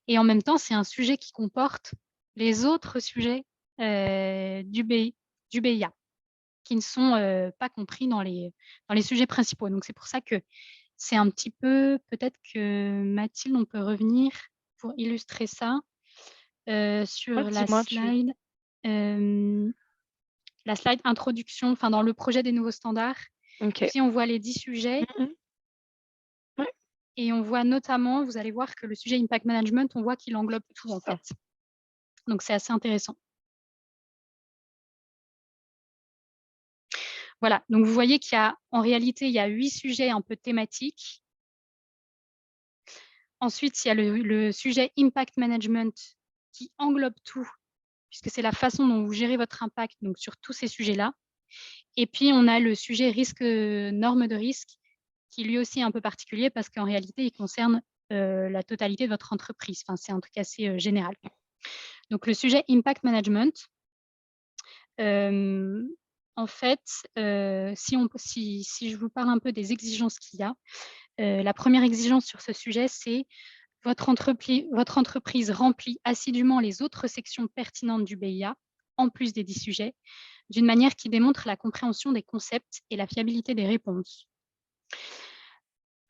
Et en même temps, c'est un sujet qui comporte les autres sujets du BIA qui ne sont pas compris dans les sujets principaux. Donc, c'est pour ça que c'est un petit peu, peut-être que Mathilde, on peut revenir pour illustrer ça sur la
dis-moi,
slide. La slide introduction, dans le projet des nouveaux standards.
OK.
Ici, on voit les 10 sujets
Ouais.
et on voit notamment, vous allez voir que le sujet impact management, on voit qu'il englobe tout en
Ça.
fait. Donc, c'est assez intéressant. Voilà, donc vous voyez qu'il y a, en réalité, il y a 8 sujets un peu thématiques. Ensuite, il y a le sujet impact management qui englobe tout, puisque c'est la façon dont vous gérez votre impact, donc sur tous ces sujets-là. Et puis, on a le sujet risque, norme de risque, qui lui aussi est un peu particulier parce qu'en réalité, il concerne la totalité de votre entreprise. Enfin, c'est un truc assez général. Donc, le sujet impact management, en fait, si je vous parle un peu des exigences qu'il y a, la première exigence sur ce sujet, c'est votre entreprise remplit assidûment les autres sections pertinentes du BIA, en plus des 10 sujets, d'une manière qui démontre la compréhension des concepts et la fiabilité des réponses.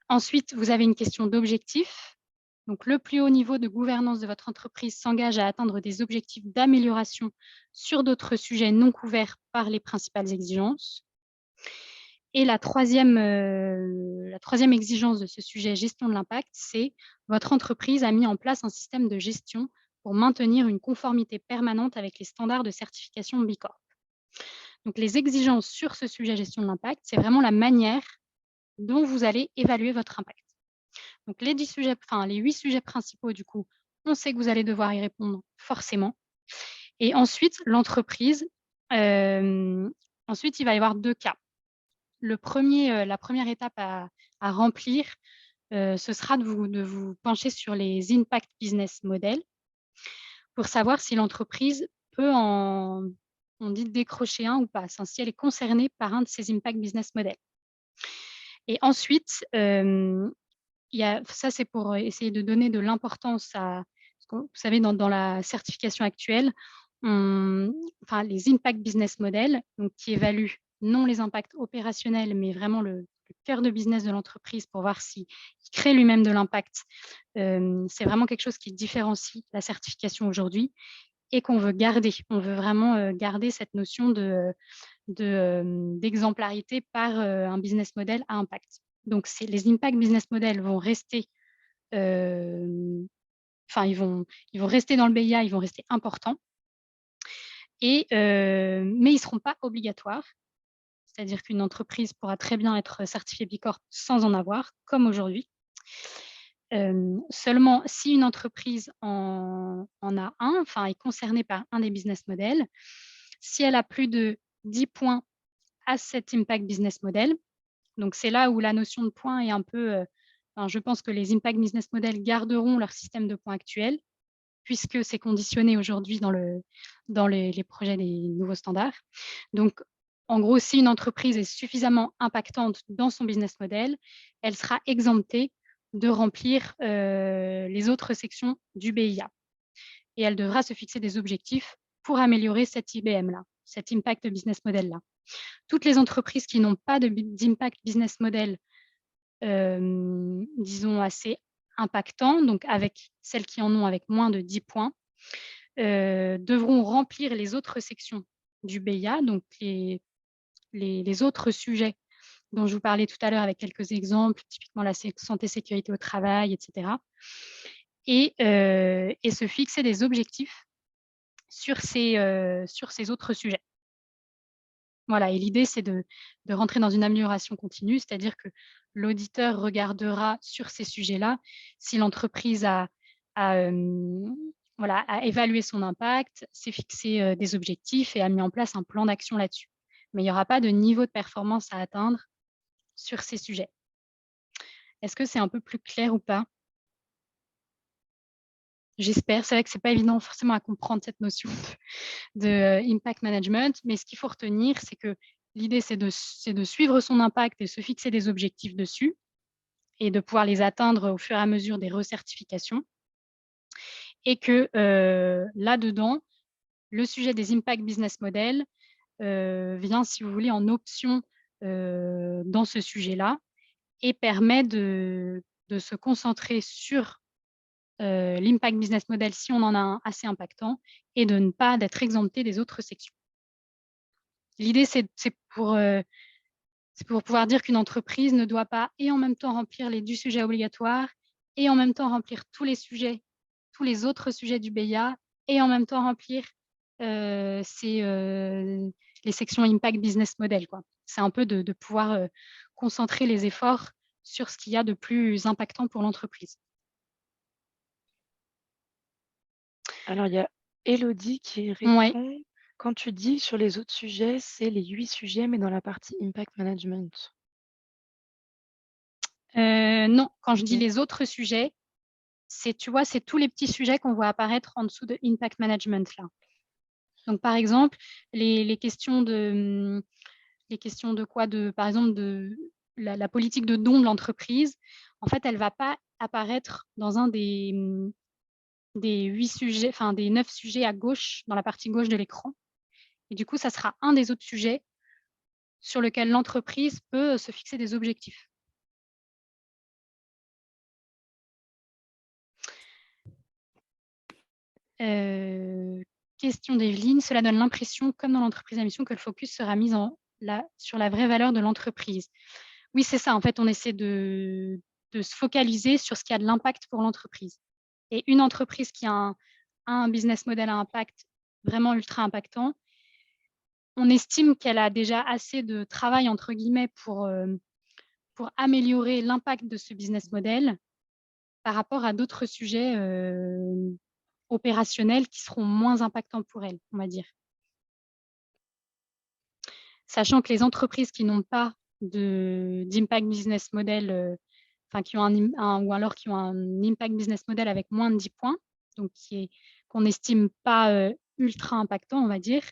Ensuite, vous avez une question d'objectif. Donc, le plus haut niveau de gouvernance de votre entreprise s'engage à atteindre des objectifs d'amélioration sur d'autres sujets non couverts par les principales exigences. Et la troisième exigence de ce sujet gestion de l'impact, c'est votre entreprise a mis en place un système de gestion pour maintenir une conformité permanente avec les standards de certification B Corp. Donc, les exigences sur ce sujet gestion de l'impact, c'est vraiment la manière dont vous allez évaluer votre impact. Donc, les 8 sujets principaux, du coup, on sait que vous allez devoir y répondre forcément. Et ensuite, l'entreprise, ensuite, il va y avoir 2 cas. La première étape à remplir, ce sera de vous pencher sur les impact business models pour savoir si l'entreprise peut on dit décrocher un ou pas, si elle est concernée par un de ces impact business models. Et ensuite, ça, c'est pour essayer de donner de l'importance à, vous savez, dans la certification actuelle, les impact business models, donc qui évaluent non les impacts opérationnels, mais vraiment le cœur de business de l'entreprise pour voir s'il crée lui-même de l'impact. C'est vraiment quelque chose qui différencie la certification aujourd'hui et qu'on veut garder. On veut vraiment garder cette notion d'exemplarité par un business model à impact. Donc, les impact business models vont rester, ils vont rester dans le BIA, ils vont rester importants, mais ils ne seront pas obligatoires. C'est-à-dire qu'une entreprise pourra très bien être certifiée B Corp sans en avoir, comme aujourd'hui. Seulement, si une entreprise en a un, est concernée par un des business models, si elle a plus de 10 points à cet impact business model, donc c'est là où la notion de points est un peu, je pense que les impact business models garderont leur système de points actuel, puisque c'est conditionné aujourd'hui dans les projets des nouveaux standards. Donc, en gros, si une entreprise est suffisamment impactante dans son business model, elle sera exemptée de remplir les autres sections du BIA. Et elle devra se fixer des objectifs pour améliorer cet IBM-là, cet Impact Business Model-là. Toutes les entreprises qui n'ont pas d'impact business model, disons, assez impactant, donc avec celles qui en ont avec moins de 10 points, devront remplir les autres sections du BIA, donc les autres sujets dont je vous parlais tout à l'heure avec quelques exemples, typiquement la santé, sécurité au travail, etc. Et se fixer des objectifs sur ces autres sujets. Voilà, et l'idée, c'est de rentrer dans une amélioration continue, c'est-à-dire que l'auditeur regardera sur ces sujets-là si l'entreprise voilà, a évalué son impact, s'est fixé des objectifs et a mis en place un plan d'action là-dessus. Mais il n'y aura pas de niveau de performance à atteindre sur ces sujets. Est-ce que c'est un peu plus clair ou pas? J'espère. C'est vrai que c'est pas évident forcément à comprendre cette notion de impact management, mais ce qu'il faut retenir, c'est que l'idée, c'est de suivre son impact et se fixer des objectifs dessus et de pouvoir les atteindre au fur et à mesure des recertifications. Et que là-dedans, le sujet des impact business models vient, si vous voulez, en option dans ce sujet-là et permet de se concentrer sur l'impact business model si on en a un assez impactant et de ne pas d'être exempté des autres sections. L'idée, c'est pour pouvoir dire qu'une entreprise ne doit pas et en même temps remplir les 10 sujets obligatoires et en même temps remplir tous les autres sujets du BIA et en même temps remplir les sections impact business model, quoi. C'est un peu de pouvoir concentrer les efforts sur ce qu'il y a de plus impactant pour l'entreprise.
Alors, il y a Élodie qui
Ouais.
répond, quand tu dis sur les autres sujets, c'est les 8 sujets, mais dans la partie impact management.
Non, quand je dis
Non.
les autres sujets, c'est, tu vois, c'est tous les petits sujets qu'on voit apparaître en dessous de impact management là. Donc, par exemple, les questions de quoi, par exemple, de la politique de don de l'entreprise, en fait, elle ne va pas apparaître dans un des 8 sujets, enfin des 9 sujets à gauche, dans la partie gauche de l'écran. Et du coup, ça sera un des autres sujets sur lequel l'entreprise peut se fixer des objectifs. Question d'Evelyne, cela donne l'impression, comme dans l'entreprise à mission, que le focus sera mis sur la vraie valeur de l'entreprise. Oui, c'est ça. En fait, on essaie de se focaliser sur ce qui a de l'impact pour l'entreprise. Et une entreprise qui a un business model à impact vraiment ultra impactant, on estime qu'elle a déjà assez de travail, entre guillemets, pour améliorer l'impact de ce business model par rapport à d'autres sujets opérationnels qui seront moins impactants pour elle, on va dire. Sachant que les entreprises qui n'ont pas d'impact business model, enfin qui ont ou alors qui ont un impact business model avec moins de 10 points, donc qu'on n'estime pas ultra impactant, on va dire,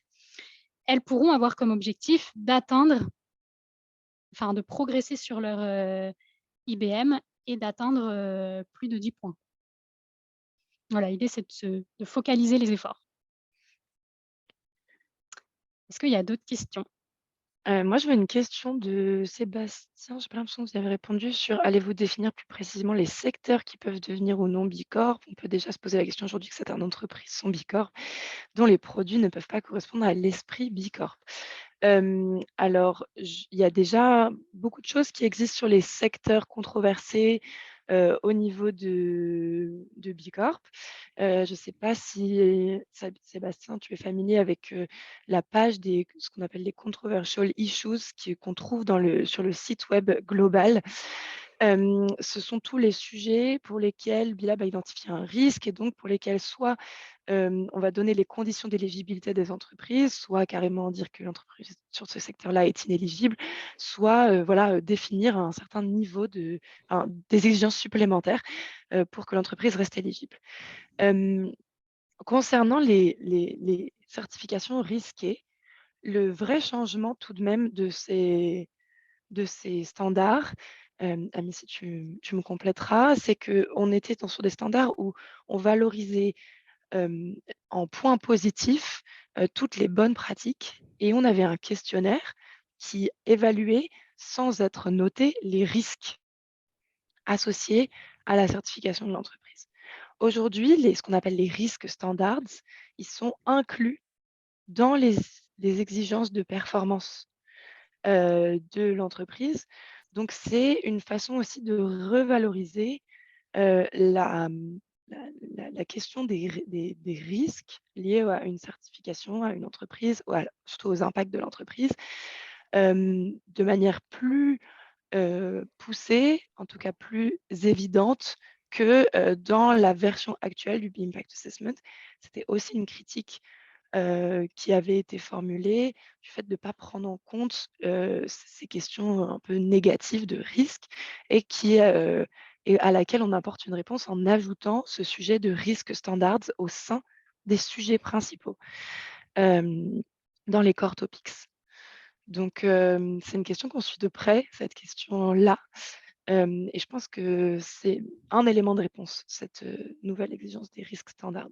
elles pourront avoir comme objectif d'atteindre, enfin de progresser sur leur IBM et d'atteindre plus de 10 points. Voilà, l'idée, c'est de focaliser les efforts. Est-ce qu'il y a d'autres questions?
Moi, je veux une question de Sébastien. J'ai pas l'impression que vous avez répondu sur: allez-vous définir plus précisément les secteurs qui peuvent devenir ou non Bicorp? On peut déjà se poser la question aujourd'hui que certaines entreprises sont Bicorp, dont les produits ne peuvent pas correspondre à l'esprit Bicorp. Alors, il y a déjà beaucoup de choses qui existent sur les secteurs controversés au niveau de Bicorp. Je ne sais pas si, Sébastien, tu es familier avec la page ce qu'on appelle les controversial issues qu'on trouve sur le site web global. Ce sont tous les sujets pour lesquels Bilab a identifié un risque et donc pour lesquels soit on va donner les conditions d'éligibilité des entreprises, soit carrément dire que l'entreprise sur ce secteur-là est inéligible, soit définir un certain niveau des exigences supplémentaires pour que l'entreprise reste éligible. Concernant les certifications risquées, le vrai changement tout de même de ces standards, Ami, si tu me compléteras, c'est qu'on était sur des standards où on valorisait en points positifs toutes les bonnes pratiques et on avait un questionnaire qui évaluait sans être noté les risques associés à la certification de l'entreprise. Aujourd'hui, ce qu'on appelle les risques standards, ils sont inclus dans les exigences de performance de l'entreprise. Donc, c'est une façon aussi de revaloriser la la question des risques liés à une certification, à une entreprise, ou surtout aux impacts de l'entreprise, de manière plus poussée, en tout cas plus évidente que dans la version actuelle du Impact Assessment. C'était aussi une critique qui avait été formulée du fait de ne pas prendre en compte ces questions un peu négatives de risque et et à laquelle on apporte une réponse en ajoutant ce sujet de risque standards au sein des sujets principaux dans les core topics. Donc, c'est une question qu'on suit de près, cette question-là. Et je pense que c'est un élément de réponse, cette nouvelle exigence des risques standards.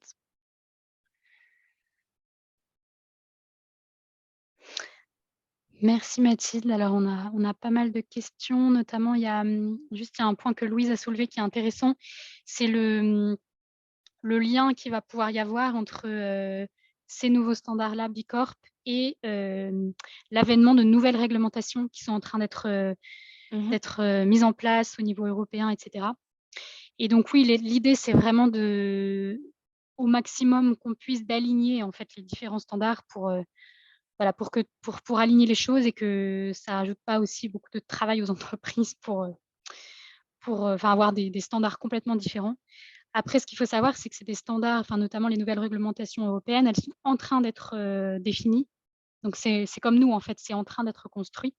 Merci Mathilde. Alors, on a pas mal de questions, notamment, il y a un point que Louise a soulevé qui est intéressant, c'est le lien qu'il va pouvoir y avoir entre ces nouveaux standards-là, B Corp, et l'avènement de nouvelles réglementations qui sont en train d'être mises en place au niveau européen, etc. Et donc, oui, l'idée, c'est vraiment au maximum qu'on puisse d'aligner en fait les différents standards pour aligner les choses et que ça rajoute pas aussi beaucoup de travail aux entreprises pour avoir des standards complètement différents. Après, ce qu'il faut savoir, c'est que c'est des standards, notamment les nouvelles réglementations européennes, elles sont en train d'être définies. Donc, c'est comme nous, en fait, c'est en train d'être construit.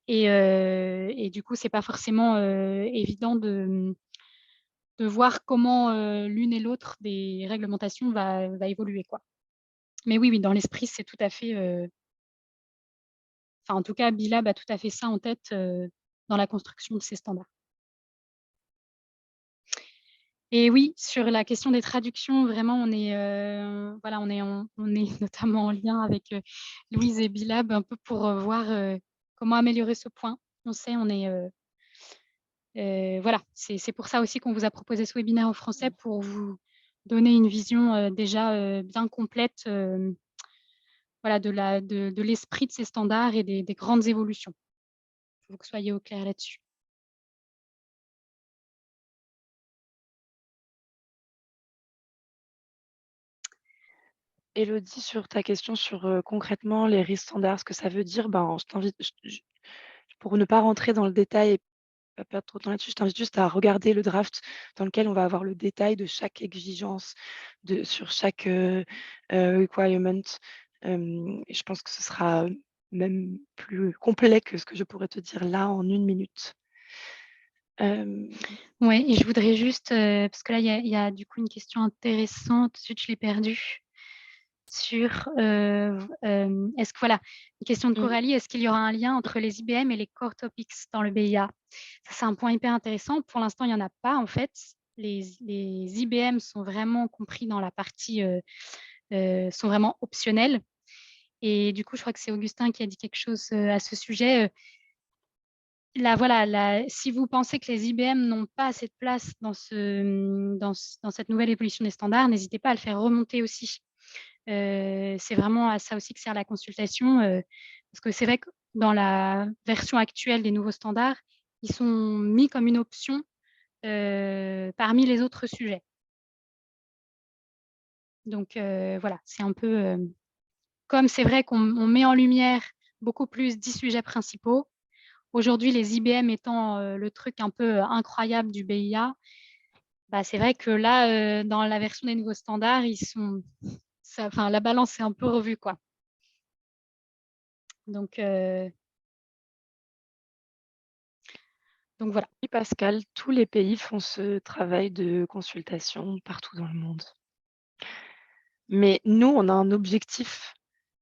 Et du coup, c'est pas forcément évident de voir comment l'une et l'autre des réglementations va évoluer, quoi. Mais oui, dans l'esprit, c'est tout à fait... en tout cas, Bilab a tout à fait ça en tête dans la construction de ces standards. Et oui, sur la question des traductions, vraiment, on est notamment en lien avec Louise et Bilab un peu pour voir comment améliorer ce point. On sait, c'est pour ça aussi qu'on vous a proposé ce webinaire en français, pour vous donner une vision déjà bien complète de l'esprit de ces standards et des grandes évolutions. Il faut que vous soyez au clair là-dessus.
Élodie, sur ta question sur concrètement les risques standards, ce que ça veut dire, je t'invite, pour ne pas rentrer dans le détail et pas perdre trop de temps là-dessus, je t'invite juste à regarder le draft dans lequel on va avoir le détail de chaque exigence sur chaque requirement. Et je pense que ce sera même plus complet que ce que je pourrais te dire là en 1 minute.
Oui, et je voudrais juste, parce que là, il y a du coup une question intéressante, tout de suite je l'ai perdue, sur, est-ce que, une question de Coralie, est-ce qu'il y aura un lien entre les IBM et les core topics dans le BIA? Ça, c'est un point hyper intéressant. Pour l'instant, il n'y en a pas, en fait. Les IBM sont vraiment compris dans la partie, sont vraiment optionnels. Et du coup, je crois que c'est Augustin qui a dit quelque chose à ce sujet. Si vous pensez que les IBM n'ont pas assez de place dans cette nouvelle évolution des standards, n'hésitez pas à le faire remonter aussi. C'est vraiment à ça aussi que sert la consultation, parce que c'est vrai que dans la version actuelle des nouveaux standards, ils sont mis comme une option parmi les autres sujets. Donc c'est un peu comme c'est vrai qu'on met en lumière beaucoup plus 10 sujets principaux. Aujourd'hui, les IBM étant le truc un peu incroyable du BIA, c'est vrai que là, dans la version des nouveaux standards, la balance est un peu revue, quoi. Donc voilà.
Oui, Pascal, tous les pays font ce travail de consultation partout dans le monde. Mais nous, on a un objectif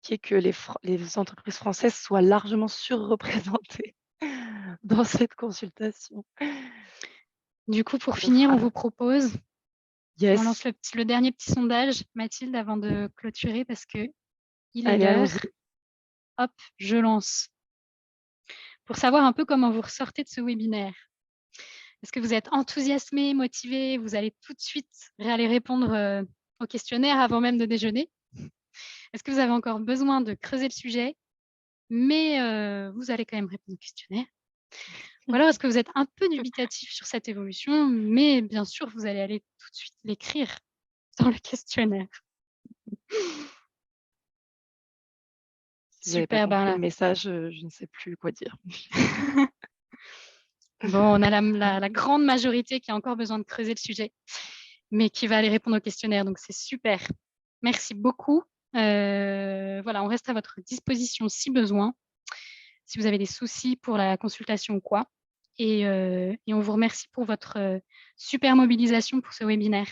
qui est que les entreprises françaises soient largement surreprésentées dans cette consultation.
Du coup, pour finir, on vous propose,
yes.
on lance le dernier petit sondage, Mathilde, avant de clôturer, parce qu'il est
Allez,
l'heure.
allons-y.
Hop, je lance. Pour savoir un peu comment vous ressortez de ce webinaire. Est-ce que vous êtes enthousiasmé, motivé? Vous allez tout de suite aller répondre au questionnaire avant même de déjeuner? Est-ce que vous avez encore besoin de creuser le sujet, mais vous allez quand même répondre au questionnaire? Ou alors est-ce que vous êtes un peu dubitatif sur cette évolution, mais bien sûr, vous allez aller tout de suite l'écrire dans le questionnaire.
Si vous n'avez pas
Super,
compris le
ben
message, je ne sais plus quoi dire.
bon, on a la grande majorité qui a encore besoin de creuser le sujet, mais qui va aller répondre au questionnaire, donc c'est super. Merci beaucoup. Voilà, on reste à votre disposition si besoin, si vous avez des soucis pour la consultation ou quoi. Et on vous remercie pour votre super mobilisation pour ce webinaire.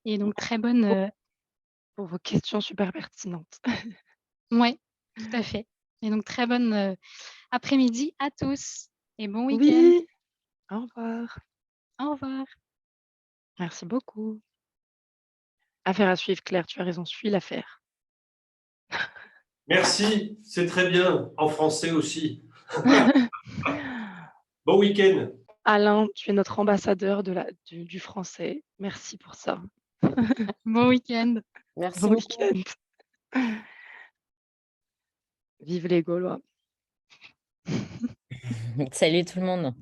Et donc, très bonne...
Pour vos questions super pertinentes.
Ouais, tout à fait. Et donc, très bonne après-midi à tous et bon week-end.
Oui, au revoir.
Au revoir.
Merci beaucoup. Affaire à suivre, Claire, tu as raison, suis l'affaire.
Merci, c'est très bien, en français aussi. Bon week-end.
Alain, tu es notre ambassadeur du français. Merci pour ça.
Bon week-end.
Merci
Bon
beaucoup.
week-end. Vive les Gaulois.
Salut tout le monde.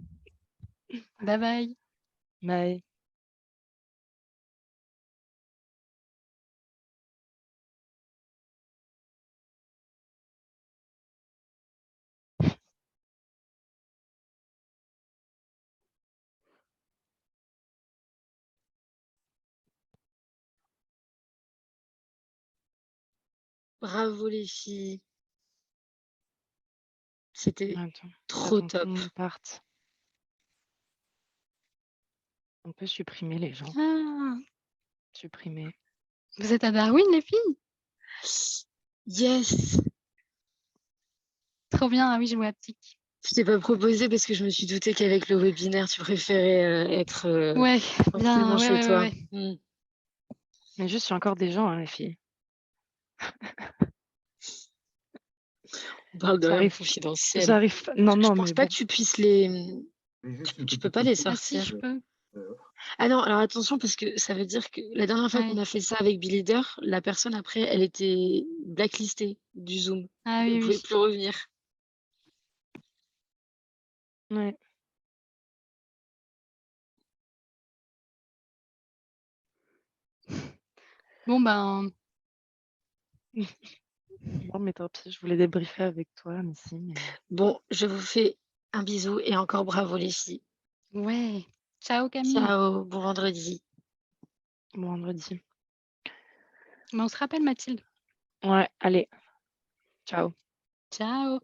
Bye bye.
Bye.
Bravo les filles. C'était
Attends,
trop
j'attends que tout
top.
le monde parte. On peut supprimer les gens.
Ah,
Supprimer.
vous êtes à Darwin, les filles?
Yes.
Trop bien. Ah oui, je vois Tic.
Je t'ai pas proposé parce que je me suis doutée qu'avec le webinaire, tu préférais être
Ouais, bien.
tranquillement
Ouais,
chez
ouais,
toi.
ouais.
Mais juste, il y a encore des gens, hein, les filles.
On parle de rien de
J'arrive.
confidentiel.
J'arrive. Non,
Je
non,
pense
mais
pas
bon.
que tu puisses les... Tu peux pas les
Ah si,
sortir.
je peux.
Ah non, alors attention parce que ça veut dire que la dernière fois qu'on
Ouais.
a fait ça avec Billy Leader, la personne après, elle était blacklistée du Zoom.
Ah
Elle
oui,
pouvait
oui.
plus revenir.
Ouais.
Bon, ben,
Bon, mais tant pis, je voulais débriefer avec toi, Missy. Mais...
Bon, je vous fais un bisou et encore bravo les filles.
ouais. Ciao, Camille.
Ciao, bon vendredi.
Bon vendredi.
Ben, on se rappelle, Mathilde.
Ouais, allez. Ciao.
Ciao.